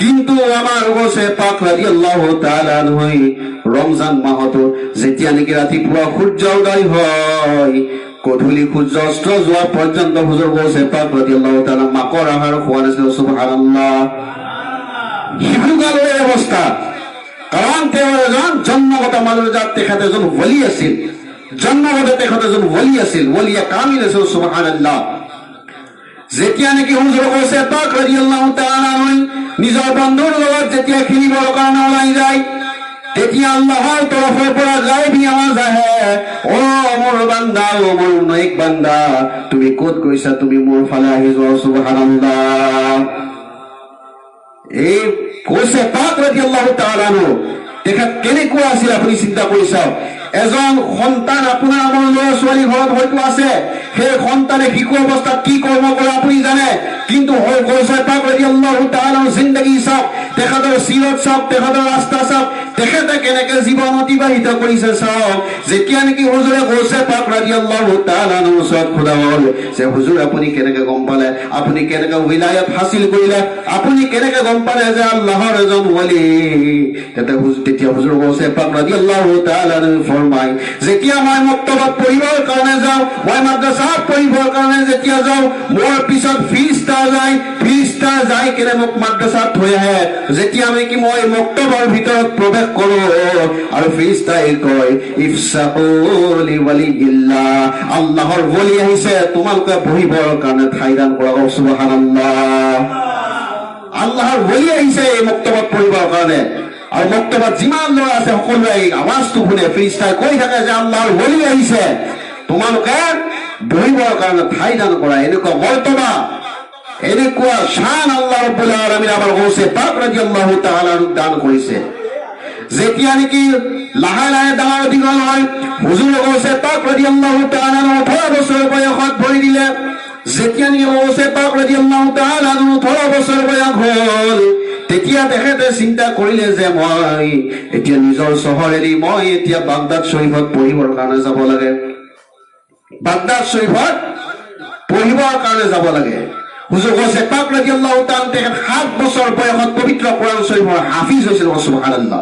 কিন্তু আমাৰ গৌছে পাক ৰাদিয়াল্লাহু তাআলা আনহু ৰমজান মাহতো যেতিয়া নেকি ৰাতিপুৱা সূৰ্য উদয় হয়, গধূলি সূৰ্য অস্ত যোৱা পৰ্যন্ত হুজুৰ গৌছে পাক ৰাদিয়াল্লাহু তাআলা মাকৰ আহাৰ খোৱা নাছিল। সুবহানাল্লাহ। শিশুকালৰ অৱস্থা, কাৰণ তেওঁ এজন জন্মগত মালজাত, তেখেত এজন ওলি আছিল, জন্মগত তেখেত এজন ওলি আছিল, ওলিয়ে কামিল আছিল। সুবহানাল্লাহ। যেতিয়া নেকি হুজুৰ গৌছে পাক ৰাদিয়াল্লাহু তাআলা আনহু নিজৰ বন্ধুৰ লগত যেতিয়া খেলিবৰ কাৰণে ওলাই যায়, তেতিয়া আল্লাহৰ তৰফৰ পৰা গায়বী আৱাজ আহে, অ মোৰ বান্দা, অ মোৰ নাইক বান্দা, তুমি ক'ত গৈছা? তুমি মোৰ ফালে আহি যোৱা। সুবহানাল্লাহ। এই গৌছে পাক ৰাদিয়াল্লাহু তাআলা আনহু তেখেত কেনেকুৱা আছিল আপুনি চিন্তা কৰি চাওক। এজন সন্তান আপোনাৰ আমাৰ ল'ৰা ছোৱালী ঘৰত হয়তো আছে, সেই সন্তানে শিশু অৱস্থাত কি কৰ্ম কৰে আপুনি জানে, কিন্তু গৌছে পাক ৰাদিয়াল্লাহু তাআলাৰ জিন্দগী চাওক, তেখেতৰ সিৰত চাওক, তেখেতৰ ৰাস্তা চাওক, তেখেতে কেনেকে জীৱন অতিবাহিত কৰিছে চাওক। যেতিয়া নেকি হুজুৰে গৌছে পাক ৰাদিয়াল্লাহু তাআলাৰ ওচৰত সোধা হ'ল যে হুজুৰ আপুনি কেনেকে গম পালে, আপুনি কেনেকে উইলায়াত হাসিল কৰিলে, আপুনি কেনেকে গম পালে যে আল্লাহৰ এজন ওলি? তেতিয়া হুজুৰ গৌছে পাক ৰাদিয়াল্লাহু তাআলা ফৰমায়, যেতিয়া মই মক্তবত পঢ়িবৰ কাৰণে যাওঁ, মই মাদ্ৰাসাত পঢ়িবৰ কাৰণে যেতিয়া যাওঁ, মোৰ পিছত ফিৰিস্তা যায়, ফিৰিস্তা যাই কেনে মোক মাদ্ৰাসাত থৈ আহে। যেতিয়া নেকি মই মক্তবৰ ভিতৰত প্ৰৱেশ কৰো আৰু ফিৰিস্তাই কয় ইফসাহু লিৱালিল্লাহ, আল্লাহৰ ওলি আহিছে, তোমালোকে বহিবৰ কাৰণে ঠাই দান কৰা। সুবহানাল্লাহ। আল্লাহৰ ওলি আহিছে এই মক্তবত পঢ়িবৰ কাৰণে। আৰু মক্তবত যিমান ল'ৰা আছে সকলোৱে এই আৱাজটো শুনে, ফিৰিস্তাই কৈ থাকে যে আল্লাহৰ ওলি আহিছে, তোমালোকে বহিবৰ কাৰণে ঠাই দান কৰা। এনেকুৱা মৰ্তবা, এনেকুৱা শান আল্লাহ ৰাব্বুল আলামিন আমাৰ গৌছে পাক ৰাদিয়াল্লাহু তাআলা দান কৰিছে। যেতিয়া নেকি লাহে লাহে ডাঙৰ দীঘল হয়, হুজুৰ গৌছে পাক ৰাদিয়াল্লাহু তাআলা 18 বছৰ বয়সত ভৰি দিলে। যেতিয়া নেকি গৌছে পাক ৰাদিয়াল্লাহু তাআলা 18 বছৰ বয়স হ'ল, তেতিয়া তেখেতে চিন্তা কৰিলে যে মই এতিয়া নিজৰ চহৰ এৰি মই এতিয়া বাগদাদ শৰীফত পঢ়িবৰ কাৰণে যাব লাগে, বাগদাদ শৰীফত পঢ়িবৰ কাৰণে যাব লাগে। হুজুৰ গৌছে পাক ৰাদিয়াল্লাহু তাআলা তেখেত 7 বছৰ বয়সত পবিত্ৰ কোৰআন শৰীফৰ হাফিজ হৈছিল। সুবহানাল্লাহ।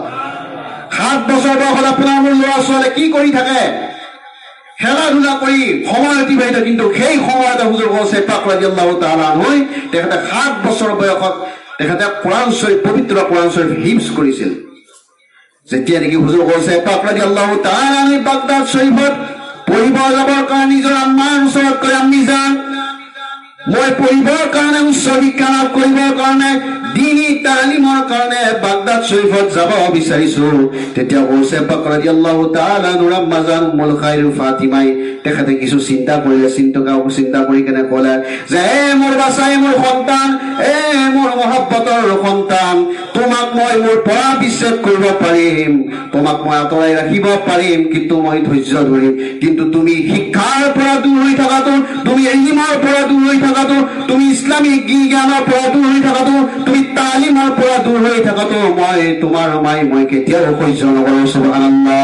7 বছৰ বয়সত আপোনাৰ মোৰ ল'ৰা ছোৱালীয়ে কি কৰি থাকে? খেলা ধূলা কৰি সময় অতিবাহিত। কিন্তু সেই সময়তে হুজুৰ গৌছে পাক ৰাদিয়াল্লাহু তাআলা হৈ তেখেতে 7 বছৰ বয়সত তেখেতে কোৰআন শৰীফ, পবিত্ৰ কোৰআন শৰীফ হিফজ কৰিছিল। যেতিয়া নেকি হুজুৰ গৌছে পাক ৰাদিয়াল্লাহু তাআলা বাগদাদ শৰীফত পঢ়িব যাবৰ কাৰণে নিজৰ আম্মাৰ ওচৰত কয়, আম্মি যান, মই পঢ়িবৰ কাৰণে, উচ্চ শিক্ষা লাভ কৰিবৰ কাৰণে, দীনী তালিমৰ কাৰণে বাগদাদ শৰীফত যাব বিচাৰিছো। তেতিয়া গৌছে পাক ৰাদিয়াল্লাহু তাআলা আম্মাজান উম্মুল খাইৰ ফাতিমাই তেখেতে কিছু চিন্তা কৰিলে। চিন্তা কৰি কেনে ক'লে যে মোৰ বাচাই, মোৰ সন্তান, মোৰ মহব্বতৰ সন্তান, তোমাক মই মোৰ পৰা বিচ্ছেদ কৰিব পাৰিম, তোমাক মই আঁতৰাই ৰাখিব পাৰিম, কিন্তু মই ধৈৰ্য ধৰিম। কিন্তু তুমি শিক্ষাৰ পৰা দূৰ হৈ থকাটো, তুমি ইলমৰ পৰা দূৰ হৈ থকাটো, তুমি ইছলামিক জ্ঞানৰ পৰা দূৰ হৈ থকাটো, তুমি তালিমৰ পৰা দূৰ হৈ থকাটো মই কেতিয়াও সহ্য নকৰো। সুবহানাল্লাহ।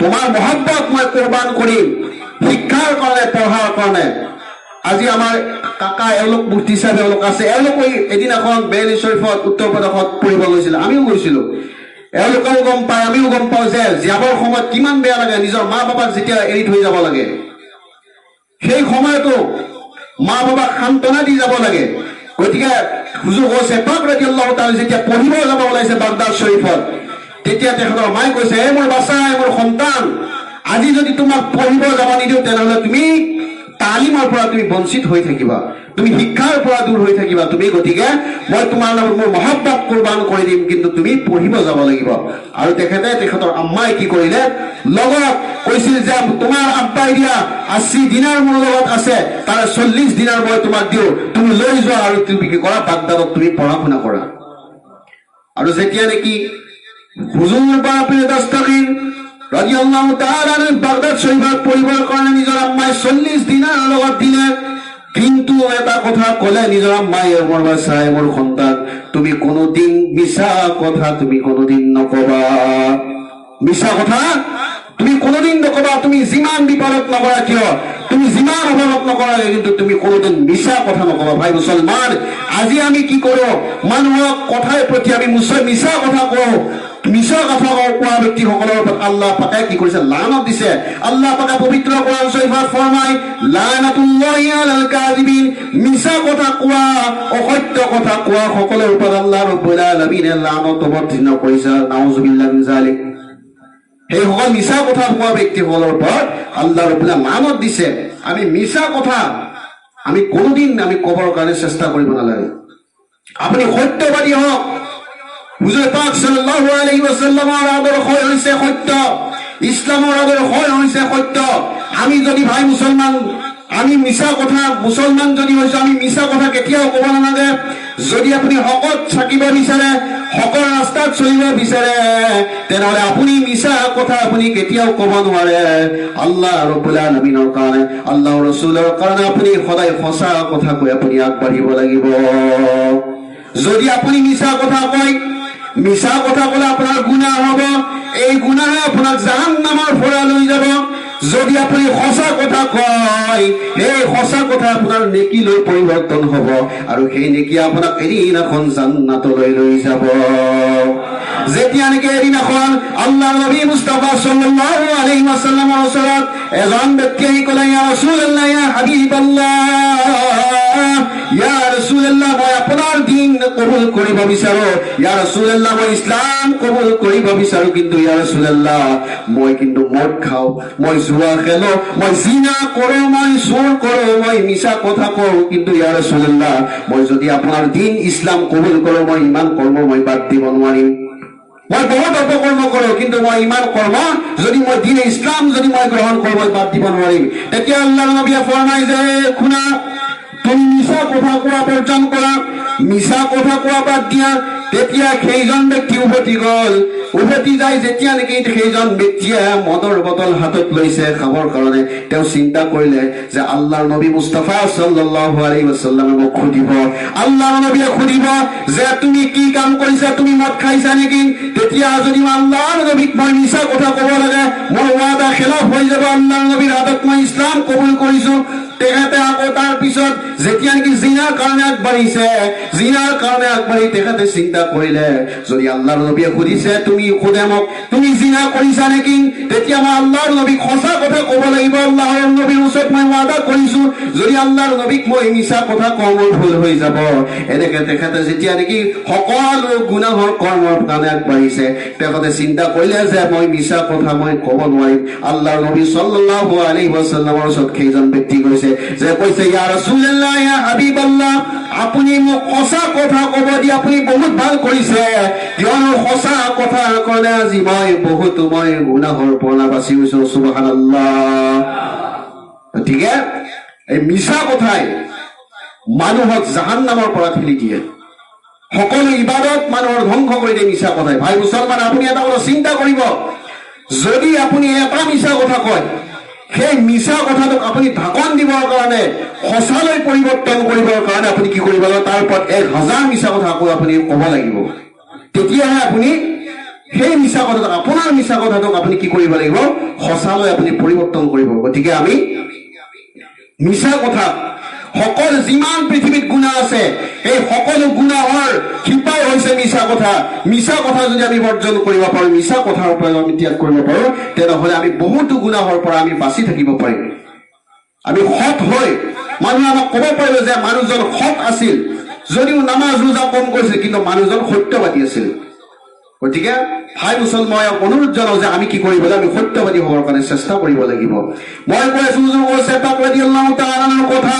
তোমাৰ মহব্বত মই কোৰবান কৰিম শিক্ষাৰ কাৰণে, পঢ়াৰ কাৰণে। আজি আমাৰ কাকা এওঁলোক মুফতি সাহেব এওঁলোক আছে, এওঁলোকে এদিনাখন বেৰেলী শৰীফত উত্তৰ প্ৰদেশত পঢ়িব গৈছিল, আমিও গৈছিলো। এওঁলোকেও গম পায়, আমিও গম পাওঁ যে যাবৰ সময়ত কিমান বেয়া লাগে, নিজৰ মা বাবাক যেতিয়া এৰি থৈ যাব লাগে, সেই সময়তো মা বাবাক সান্তনা দি যাব লাগে। গতিকে হুজুৰ গৌছে পাক ৰাদিয়াল্লাহু তাআলা যেতিয়া পঢ়িব যাব ওলাইছে বাগদাদ শৰীফত, তেতিয়া তেখেতৰ মায়ে কৈছে, মোৰ বাচ্চা, মোৰ সন্তান, আজি যদি তোমাক পঢ়িব যাব নিদিওঁ তেনেহ'লে তুমি তালিমৰ পৰা তুমি বঞ্চিত হৈ থাকিবা, তুমি শিক্ষাৰ পৰা দূৰ হৈ থাকিবা। তুমি গতিকে মই তোমাৰ নামত মোৰ মহব্বত কোৰবান কৰি দিম, কিন্তু তুমি পঢ়িব যাব লাগিব। আৰু তেখেতৰ আম্মাই কি কৰিলে, লগত কৈছিল যে তোমাৰ আব্বাই দিয়া 80 দিনাৰ মোৰ লগত আছে, তাৰ 40 দিনাৰ মই তোমাক দিওঁ, তুমি লৈ যোৱা আৰু তুমি কি কৰা, বাগদাদত তুমি পঢ়া শুনা কৰা। আৰু যেতিয়া নেকি হুজুৰ বাপিৰ দস্তগীৰ ৰাদিয়াল্লাহু তাআলা বাগদাদ শৰীফত পঢ়িবৰ কাৰণে নিজৰ আম্মাই 40 দিনাৰ লগত দিলে। কিন্তু এটা কথা ক'লে নিজৰ আম্মাই, মোৰ বাচ্চাই, মোৰ সন্তান, তুমি কোনোদিন মিছা কথা তুমি কোনোদিন নকবা, মিছা কথা তুমি কোনোদিন নকবা তুমি যিমান বিপদত নকৰা কিয়, তুমি যিমান অভাৱত নকৰা কিন্তু তুমি কোনোদিন মিছা কথা নকবা। ভাই মুছলমান, আজি আমি কি কৰো, মানুহক কথাৰ প্ৰতি আমি মিছা কথা কওঁ। মিছা কথা কোৱা ব্যক্তিসকলৰ ওপৰত আল্লাহ পাকে কি কৰিছে, লানত দিছে। আল্লাহ পাকে পবিত্ৰ কোৰআন শৰীফত ফৰমায়, লানাতুল্লাহি আলাল কাযিবিন, মিছা কথা কোৱা, অসত্য কথা কোৱা সকলৰ ওপৰত আল্লাহ ৰাব্বুল আলামিনে লানত অৱতীৰ্ণ কৰিছে। নাউজুবিল্লাহি মিন যালিক। সেই সকল মিছা কথা কোৱা ব্যক্তিসকলৰ ওপৰত আল্লাহ ৰাব্বুল লানত দিছে। আমি মিছা কথা আমি কোনোদিন আমি কবৰ কাৰণে চেষ্টা কৰিব নালাগে। আপুনি সত্যবাদী হওক। হুজুৰ পাক সাল্লাল্লাহু আলাইহি ওয়াসাল্লামৰ আদৰ্শই হৈছে সত্য, ইছলামৰ আদৰ্শই হৈছে সত্য। আমি যদি ভাই মুছলমান আমি মিছা কথা, মুছলমান যদি হৈছো আমি মিছা কথা কেতিয়াও ক'ব নালাগে। যদি আপুনি হকত থাকিব বিচাৰে, হকৰ ৰাস্তাত চলিব বিচাৰে, তেনেহলে আপুনি মিছা কথা আপুনি কেতিয়াও ক'ব নোৱাৰে। আল্লাহ ৰাব্বুল আলামিনৰ কাৰণে, আল্লাহ ৰাসূলৰ কাৰণে আপুনি সদায় সঁচা কথা কৈ আপুনি আগবাঢ়িব লাগিব। যদি আপুনি মিছা কথা কয়, মিছা কথা ক'লে আপোনাৰ গুনাহ হ'ব, এই গুনাহে আপোনাক জাহান্নামৰ পৰা লৈ যাব। যদি আপুনি সঁচা কথা কয়, সেই সঁচা কথা আপোনাৰ নেকি লৈ পৰিৱৰ্তন হ'ব আৰু সেই নেকি আপোনাক এদিন এখন জান্নাতলৈ লৈ যাব। যেতিয়া নেকি এদিন এখন আল্লাহৰ নবী মুস্তাফা সাল্লাল্লাহু আলাইহি ওয়াসাল্লামৰ ওচৰত এজন ব্যক্তি আহি ক'লে, ইয়া ৰাসূলুল্লাহ, ইয়া হাবিবাল্লাহ, ইয়া ৰাসূলুল্লাহ, মই আপোনাৰ দ্বীন কবুল কৰিব বিচাৰো। ইয়া ৰাসূলুল্লাহ, মই ইছলাম কবুল কৰিব বিচাৰো, কিন্তু ইয়া ৰাসূলুল্লাহ, মই কিন্তু মদ খাওঁ, মই জুৱা খেলো, মই জিনা কৰো, মই চুৰ কৰো, মই মিছা কথা কওঁ, কিন্তু ইয়া ৰাসূলুল্লাহ, মই যদি আপোনাৰ দ্বীন ইছলাম কবুল কৰো, মই ইমান কৰ্ম মই বাদ দিব নোৱাৰিম। মই বহুত অপকৰ্ম কৰো, কিন্তু মই ইমান কৰ্ম যদি মই দ্বীন ইছলাম যদি মই গ্ৰহণ কৰো, মই বাদ দিব নোৱাৰিম। তেতিয়া আল্লাহৰ নবীয়ে ফৰমায় যে, শুনা, তুমি মিছা কথা কোৱা বৰ্জন কৰা, মিছা কথা কোৱা বাদ দিয়া। তেতিয়া সেইজন ব্যক্তি উভতি গল। উভতি যায় যেতিয়া নেকি সেইজন ব্যক্তিয়ে মদৰ বটল হাতত লৈছে খাবৰ কাৰণে, তেওঁ চিন্তা কৰিলে যে আল্লাহৰ নবী মুস্তাফা সাল্লাল্লাহু আলাইহি ওয়াসাল্লামে মোক সুধিব, আল্লাহৰ নবীয়ে সুধিব যে তুমি কি কাম কৰিছা, তুমি মদ খাইছা নেকি? তেতিয়া যদি আল্লাহৰ নবীক মই মিছা কথা ক'ব লাগে, মোৰ ওয়াদা খেলাফ হৈ যাব। আল্লাহৰ নবীৰ হাতত মই ইছলাম কবুল কৰিছো। তেখেতে আকৌ তাৰ পিছত যেতিয়া নেকি জিনাৰ কাৰণে আগবাঢ়িছে, জিনাৰ কাৰণে আগবাঢ়ি তেখেতে চিন্তা কৰিলে, যদি আল্লাহৰ নবীয়ে সুধিছে, তুমি সোধে মোক তুমি জিনা কৰিছা নেকি, তেতিয়া মই আল্লাহৰ নবীক সঁচা কথা ক'ব লাগিব। আল্লাহৰ নবীৰ ওচৰত মই ওয়াদা কৰিছো, যদি আল্লাহৰ নবীক মই মিছা কথা কওঁ মোৰ ভুল হৈ যাব। এনেকে তেখেতে যেতিয়া নেকি সকলো গুনাহৰ কৰ্মৰ কাৰণে আগবাঢ়িছে, তেখেতে চিন্তা কৰিলে যে মই মিছা কথা মই ক'ব নোৱাৰিম। আল্লাহৰ নবী সাল্লাল্লাহু আলাইহি ওয়াসাল্লামৰ ওচৰত সেইজন ব্যক্তি গৈছে, যে কৈছে, ইয়া ৰাসূলুল্লাহ, ইয়া হাবিবাল্লাহ, আপুনি মোক সঁচা কথা ক'ব দি আপুনি বহুত ভাল কৰিছে, কিয়নো সঁচা কথাৰ কাৰণে আজি মই বহুতো মই গুনাহৰ পৰা বাচি গৈছো। সুবহানাল্লাহ। গতিকে এই মিছা কথাই মানুহক জাহান্নামৰ পৰা ঠেলি দিয়ে, সকলো ইবাদত মানুহৰ ধ্বংস কৰি দিয়ে মিছা কথাই। ভাই মুছলমান, আপুনি এটা কথা চিন্তা কৰিব, যদি আপুনি এটা মিছা কথা কয়, সেই মিছা কথাটোক আপুনি ঢাকন দিবৰ কাৰণে, সঁচালৈ পৰিৱৰ্তন কৰিবৰ কাৰণে আপুনি কি কৰিব লাগিব, তাৰ ওপৰত 1000 মিছা কথা আকৌ আপুনি ক'ব লাগিব। তেতিয়াহে আপুনি সেই মিছা কথাটোক, আপোনাৰ মিছা কথাটোক আপুনি কি কৰিব লাগিব, সঁচালৈ আপুনি পৰিৱৰ্তন কৰিব। গতিকে আমি মিছা কথা, সকলো যিমান পৃথিৱীত গুনাহ আছে, এই সকলো গুনাহৰ শিপাই হৈছে মিছা কথা। মিছা কথা যদি আমি বৰ্জন কৰিব পাৰো, মিছা কথাৰ পৰা আমি ত্যাগ কৰিব পাৰো, তেনেহলে আমি বহুতো গুনাহৰ পৰা আমি বাচি থাকিব পাৰিম। আমি সৎ হৈ মানুহে আমাক ক'ব পাৰিব যে মানুহজন সৎ আছিল, যদিও নামাজ ৰোজা কম কৰিছিল, কিন্তু মানুহজন সত্যবাদী আছিল। গতিকে ভাই মুছলমান, মই অনুৰোধ জনাও যে আমি কি কৰিব লাগে, আমি সত্যবাদী হ'বৰ কাৰণে চেষ্টা কৰিব লাগিব। মই কৈ আছো হুজুৰ কৈছে পাক ৰাদিয়াল্লাহু তাআলা আনহুৰ কথা,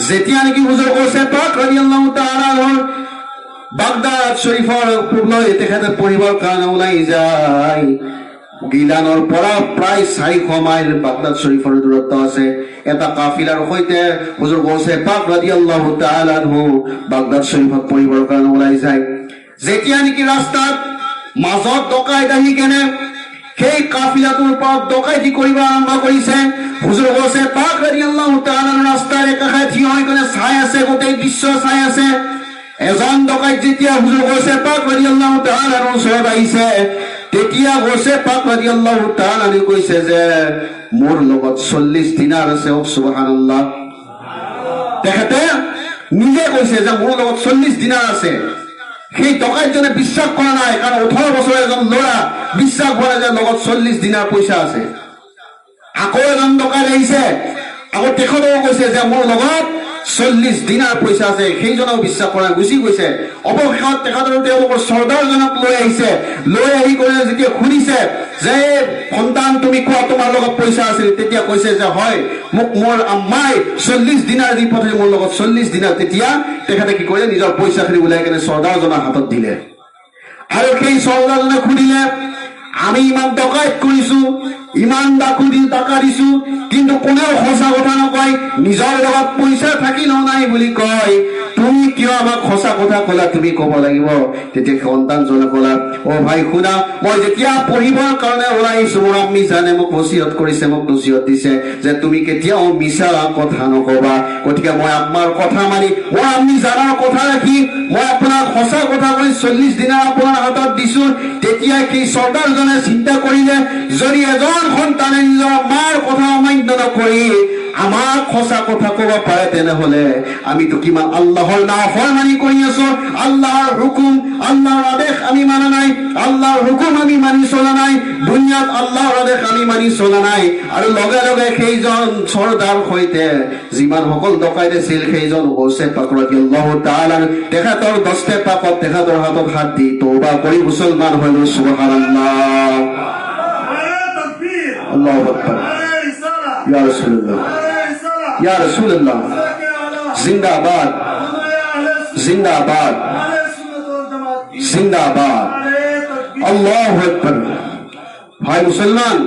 যেতিয়া নেকি হুজুৰ কৈছে পাক ৰাদিয়াল্লাহু তাআলা আনহুৰ বাগদাদ শৰীফৰ পূবলৈ তেখেতে পঢ়িবৰ কাৰণে ওলাই যায়। গিলানৰ পৰা প্ৰায় 400 মাইল বাগদাদ শৰীফৰ দূৰত্ব আছে। এটা কাফিলাৰ সৈতে হুজুৰ কৈছে পাক ৰাদিয়াল্লাহু তাআলা আনহু বাগদাদ শৰীফত পঢ়িবৰ কাৰণে ওলাই যায়। যেতিয়া নেকি ৰাস্তাত মাজত ডকাইত আহি কেনে সেই কাফিলাটোৰ ওপৰত ডকাইতি কৰিব আৰম্ভ কৰিছে, হুজুৰ কৈছে পাক ৰাদিয়াল্লাহু তাআলা ৰাস্তাৰ একাষে থিয় হৈ কেনে চাই আছে, গোটেই দৃশ্য চাই আছে। এজন ডকাইত যেতিয়া হুজুৰ কৈছে পাক ৰাদিয়াল্লাহু তাআলাৰ ওচৰত আহিছে, তেতিয়া গৌছে পাক ৰাদিয়াল্লাহু তাআলা আনি কৈছে যে মোৰ লগত 40 দিনাৰ আছে। সুবহানাল্লাহ। তেখেতে নিজে কৈছে যে মোৰ লগত 40 দিনাৰ আছে। সেই ডকাইতজনে বিশ্বাস কৰা নাই, কাৰণ 18 বছৰৰ এজন ল'ৰা বিশ্বাস কৰে যে লগত 40 দিনাৰ পইচা আছে। আকৌ এজন ডকাইত আহিছে, আকৌ তেখেতেও কৈছে যে মোৰ লগত 40 দিনাৰ পইচা আছে। সেইজনেও বিশ্বাস কৰা গুচি গৈছে। অৱশেষত তেখেতৰ তেওঁলোকৰ চৰ্দাৰজনক লৈ আহিছে। লৈ আহি কৰি যেতিয়া সুধিছে যে সন্তান তুমি কোৱা তোমাৰ লগত পইচা আছিল, তেতিয়া কৈছে যে হয়, মোক মোৰ আম্মাই 40 দিনাৰ দি পঠাই, মোৰ লগত 40 দিনাৰ। তেতিয়া তেখেতে কি কৰিলে, নিজৰ পইচাখিনি ওলাই কেনে চৰ্দাৰজনৰ হাতত দিলে। আৰু সেই চৰ্দাৰজনে সুধিলে আমি ইমান ডকাইত কৰিছো, ইমান টাকা দিছো, কিন্তু কোনেও সঁচা কথা নকয়, নিজৰ লগত পইচা থাকিলেও নাই বুলি কয়। তুমি কিয় আমাক সঁচা কথা কলা, তুমি কব লাগিব। তেতিয়া সন্তানজনে কলা, অ ভাই শুনা, মই যেতিয়া পঢ়িবৰ কাৰণে ওলাই আহিছো, মোৰ আম্মি জানে মোক নচিহত কৰিছে, মোক নচিহত দিছে যে তুমি কেতিয়াও মিছা কথা নকবা। গতিকে মই আম্মাৰ কথা মানি, মই আম্মি জানাৰ কথা ৰাখি মই আপোনাক সঁচা কথা কৈ 40 দিনা আপোনাৰ হাতত দিছো। তেতিয়া সেই চৰ্দাৰজনে চিন্তা কৰিলে, যদি এজন সন্তানে নিজৰ মাৰ কথা অমান্য নকৰি আমাক সঁচা কথা কব পাৰে, তেনেহলে আমিতো কিমান আল্লাহৰ নাফৰমানি কৰি আছো। আল্লাহৰ হুকুম, আল্লাহৰ আদেশ আমি মানা নাই, আল্লাহৰ হুকুম আমি মানি চলা নাই, দুনিয়াত আল্লাহৰ আদেশ আমি মানি চলা নাই। আৰু লগে লগে সেইজন চৰ্দাৰ সৈতে যিমান সকল ডকাইত আছিল, সেইজন গৌছে পাক ৰাদিয়াল্লাহু তাআলা তেখেতৰ দস্তে পাকত তেখেতৰ হাতত হাত দি তওবা কৰি মুছলমান হৈ গ'ল। সুবহানাল্লাহ, আল্লাহু আকবাৰ, ইয়া ৰাসূলুল্লাহ, ইয়া ৰাসূলুল্লাহ, জিন্দাবাদ, জিন্দাবাদ, জিন্দাবাদ, আল্লাহু আকবাৰ। ভাই মুসলমান,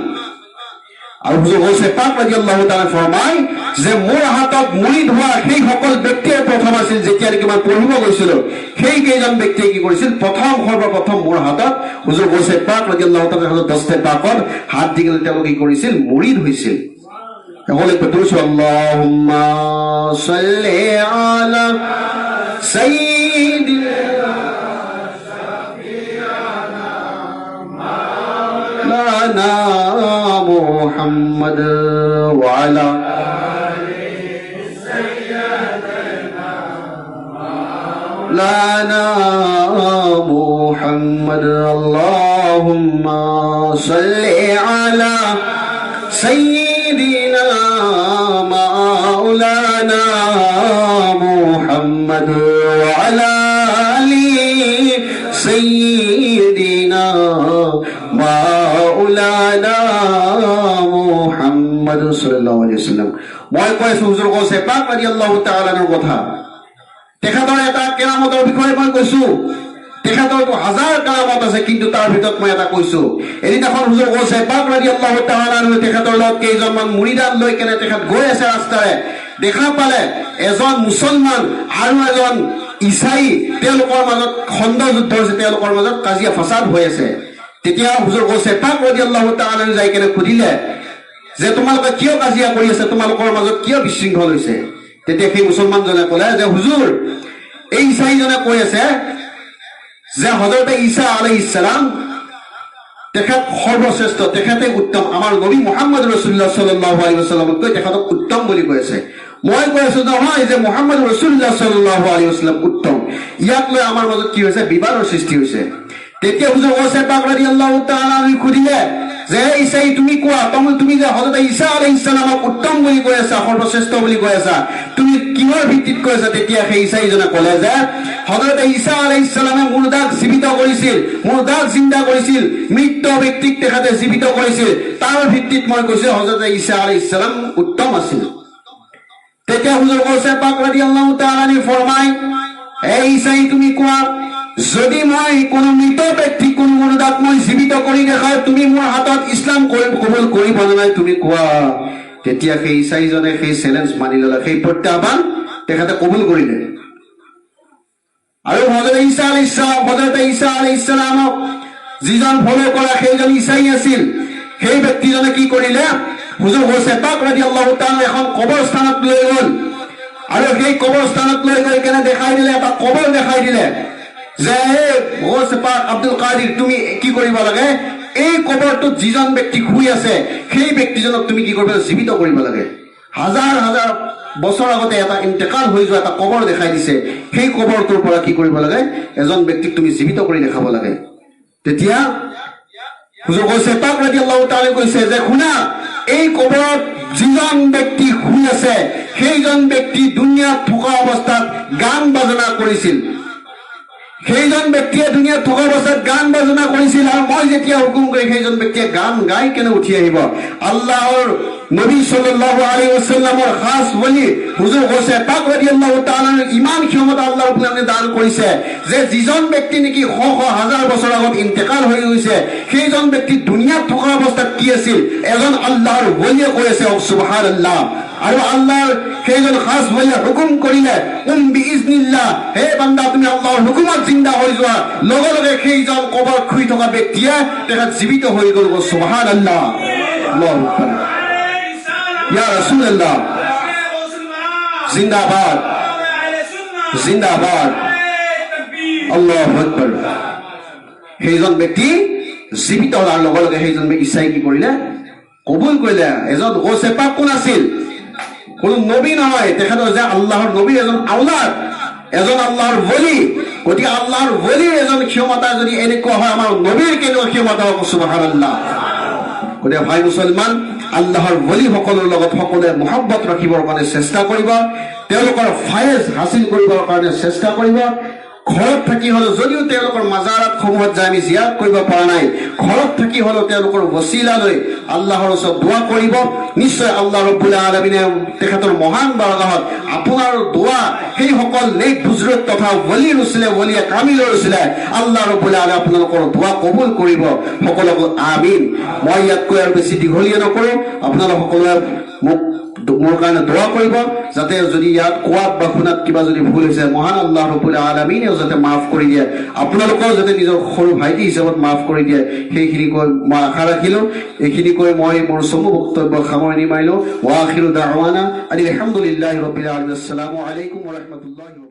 আৰু হুজুৰ গৌছে পাক ৰাদিয়াল্লাহু তাআলা ফৰমায় যে মোৰ হাতত মুৰিদ হোৱা সেই সকল ব্যক্তিয়ে প্ৰথম আছিল, যেতিয়া নেকি মই পঢ়িব গৈছিলো, সেই কেইজন ব্যক্তিয়ে কি কৰিছিল, সৰ্বপ্ৰথম মোৰ হাতত হুজুৰ গৌছে পাক ৰাদিয়াল্লাহু তাআলা দস্তে পাকত হাত দি কিনে তেওঁলোকে কি কৰিছিল, মুৰিদ হৈছিল। সকলোৱে কৈছো আল্লাহুম্মা সাল্লি আলা সাইয়্যিদিনা মাওলানা মুহাম্মদ ওয়া আলা আলি সাইয়্যিদিনা মাওলানা মুহাম্মদ। আল্লাহুম্মা সাল্লি আলা সাইয়্যিদিনা মাওলানা মুহাম্মদ ওয়া আলা আলি সাইয়্যিদিনা মাওলানা মুহাম্মদ সাল্লাল্লাহু আলাইহি ওয়াসাল্লাম। মই কৈছো হুজুৰ গৌছে পাক ৰাদিয়াল্লাহু তাআলাৰ কথা। তেখেতৰ এটা কেৰামতৰ বিষয়ে মই কৈছো। তেখেতৰতো হাজাৰ কাৰামত আছে, কিন্তু তাৰ ভিতৰত মই এটা কৈছো। এদিনাখন হুজুৰ গৌছে পাক ৰাদিয়াল্লাহু তাআলা তেখেতৰ লগত কেইজনমান মুৰিদান লৈ কেনে তেখেত গৈ আছে ৰাস্তাৰে। দেখা পালে এজন মুছলমান আৰু এজন ইছাই, তেওঁলোকৰ মাজত খণ্ড যুদ্ধ হৈছে, তেওঁলোকৰ মাজত কাজিয়া ফাসাদ হৈ আছে। তেতিয়া হুজুৰ গৌছে পাক ৰাদিয়াল্লাহু তাআলা যাই কেনে সুধিলে যে তোমালোকে কিয় কাজিয়া কৰি আছে, তোমালোকৰ মাজত কিয় বিশৃংখল হৈছে? তেতিয়া সেই মুছলমানজনে ক'লে যে হুজুৰ, এই ইছাইজনে কৈ আছে যে হজৰত ঈসা আলাইহিস সালাম তেখেত সৰ্বশ্ৰেষ্ঠ, তেখেতে উত্তম, আমাৰ নবী মুহাম্মদ ৰাসূলুল্লাহ সাল্লাল্লাহু আলাইহি ওয়াসাল্লামতকৈ তেখেতক উত্তম বুলি কৈ আছে। মই কৈ আছো নহয় যে মুহাম্মদ ৰাসূলুল্লাহ সাল্লাল্লাহু আলাইহি ওয়াসাল্লাম উত্তম। ইয়াক লৈ আমাৰ মাজত কি হৈছে, বিবাদৰ সৃষ্টি হৈছে। তেতিয়া হুজুৰ গৌছে পাক ৰাদিয়াল্লাহু তাআলা সুধিলে যে ইছাই তুমি কোৱা, তুমি যে হযৰত ঈসা আলাইহিস সালামক উত্তম বুলি কৈ আছা, সৰ্বশ্ৰেষ্ঠ বুলি কৈ আছা, তুমি কিহৰ ভিত্তিত কৈ আছা? তেতিয়া সেই ইছাইজনে ক'লে যে হযৰত ঈসা আলাইহিস সালামে মুৰ্দাক জীৱিত কৰিছিল, মুৰ্দাক জিন্দা কৰিছিল, মৃত ব্যক্তিক তেখেতে জীৱিত কৰিছিল, তাৰ ভিত্তিত মই কৈছো হযৰত ঈসা আলাইহিস সালাম উত্তম আছিল। তেতিয়া হুজুৰ গৌছে পাক ৰাদিয়াল্লাহু তাআলা ফৰমায়, এই ইছাই তুমি কোৱা, যদি মই কোনো মৃত ব্যক্তি, কোন মুৰ্দাক মই জীৱিত কৰি দেখাই, তুমি মোৰ হাতত ইছলাম কবুল কৰিব নাই, তুমি কোৱা। তেতিয়া সেই ইছাইজনে সেই চেলেঞ্জ মানি ললে, সেই প্ৰত্যাহ্বান তেখেতে কবুল কৰিলে। আৰু হযৰত ঈসা আলাইহিস সালামক যিজন ফলো কৰা সেইজন ইছাই আছিল। সেই ব্যক্তিজনে কি কৰিলে, হুজুৰ গৌছে পাক ৰাদিয়াল্লাহু তাআলা এখন কবৰস্থানত লৈ গ'ল, আৰু সেই কবৰস্থানত লৈ গৈ কেনে দেখাই দিলে, এটা কবৰ দেখাই দিলে যে গৌস পাক আব্দুল কাদিৰ তুমি কি কৰিব লাগে, এই কবৰটোত যিজন ব্যক্তি শুই আছে সেই ব্যক্তিজনক তুমি কি কৰিব, জীৱিত কৰিব লাগে। হাজাৰ হাজাৰ বছৰ আগতে এটা ইন্তেকাল হৈ যোৱা এটা কবৰ দেখাই দিছে, সেই কবৰটোৰ পৰা কি কৰিব লাগে, এজন ব্যক্তিক তুমি জীৱিত কৰি দেখাব লাগে। তেতিয়া হুজুৰ গৌছে পাক ৰাদিয়াল্লাহু তাআলা কৈছে যে শুনা, এই কবৰত যিজন ব্যক্তি শুই আছে সেইজন ব্যক্তি দুনিয়াত থকা অৱস্থাত গান বাজনা কৰিছিল, সেইজন ব্যক্তিয়ে দুনিয়াত থকা অৱস্থাত গান বাজনা কৰিছিল, আৰু মই যেতিয়া হুকুম কৰি সেইজন ব্যক্তিয়ে গান গাই কেনে উঠি আহিব। আল্লাহৰ নবী সাল্লাল্লাহু আলাইহি ওয়াসাল্লামৰ খাস ওলি হুজুৰ গৌছে পাক ৰাদিয়াল্লাহু তাআলাৰ ইমান ক্ষমতা আল্লাহৰ ওপৰত দান কৰিছে যে যিজন ব্যক্তি নেকি শ শ হাজাৰ বছৰ আগত ইন্তেকাল হৈ গৈছে, সেইজন ব্যক্তি দুনিয়াত থকা অৱস্থাত কি আছিল, এজন আল্লাহৰ ওলিয়ে কৈ আছে সুবহানাল্লাহ। আৰু আল্লাহৰ সেইজন খাস ওলিয়ে হুকুম কৰিলে বিইজনিল্লাহ, হে বান্দা তুমি আল্লাহৰ হুকুমত জিন্দা হৈ যোৱা, লগে লগে সেইজন কবৰত শুই থকা ব্যক্তিয়ে তেখেত জীৱিত হৈ গ'ল। সুবহানাল্লাহ, আল্লাহু আকবাৰ, ইয়া ৰাসূলুল্লাহ, জিন্দাবাদ জিন্দাবাদ, আল্লাহু আকবাৰ। সেইজন ব্যক্তি জীৱিত হোৱাৰ লগে লগে সেইজন ব্যক্তি ইচ্ছাই কি কৰিলে, কবুল কৰিলে। এজন গৌছে পাক কোন আছিল, কোনো নবী নহয়, তেখেতৰ যে আল্লাহৰ নবীৰ এজন আওলাদ, এজন আল্লাহৰ ওলি। গতিকে আল্লাহৰ ওলিৰ এজন ক্ষমতা যদি এনেকুৱা হয়, আমাৰ নবীৰ কেনেকুৱা ক্ষমতা হ'ব, সুবহানাল্লাহ। গতিকে ভাই মুছলমান, আল্লাহৰ ওলি সকলৰ লগত সকলোৱে মহব্বত ৰাখিবৰ কাৰণে চেষ্টা কৰিব, তেওঁলোকৰ ফায়েজ হাসিল কৰিবৰ কাৰণে চেষ্টা কৰিব। ঘৰত থাকি হলেও যদিও তেওঁলোকৰ মাজাৰাত সমূহত যায় আমি জিয়াৰত কৰিব পৰা নাই, ঘৰত থাকি হলেও তেওঁলোকৰ ওছিলা লৈ আল্লাহৰ ওচৰত দোৱা কৰিব। নিশ্চয় আল্লাহ ৰব্বুল আলামিনে তেখেতৰ মহান বাৰগাহত আপোনাৰ দোৱা সেই সকল নেক বুজুৰ্গ তথা ওলি ৰচিলে, ওলিয়ে কামিলৰ ৰচিলে আল্লাহ ৰব্বুল আলামিনে আপোনালোকৰ দোৱা কবুল কৰিব। সকলোকে আমিন। মই ইয়াতকৈ আৰু বেছি দীঘলীয়া নকৰো, আপোনালোক সকলোৱে মোৰ কাৰণে দোৱা কৰিব, যাতে যদি ইয়াত কোৱাত বা শুনাত কিবা যদি ভুল হৈছে মহান আল্লাহ ৰব্বুল আলামিনেও যাতে মাফ কৰি দিয়ে, আপোনালোকেও যাতে নিজৰ সৰু ভাইটি হিচাপত মাফ কৰি দিয়ে, সেইখিনি কৈ মই আশা ৰাখিলো। এইখিনি কৈ মই মোৰ চমু বক্তব্য সামৰণি মাৰিলো। ওয়া আখিৰু দাৱানা আলহামদুলিল্লাহি ৰাব্বিল আলামিন। আসসালামু আলাইকুম ওয়া ৰাহমাতুল্লাহি।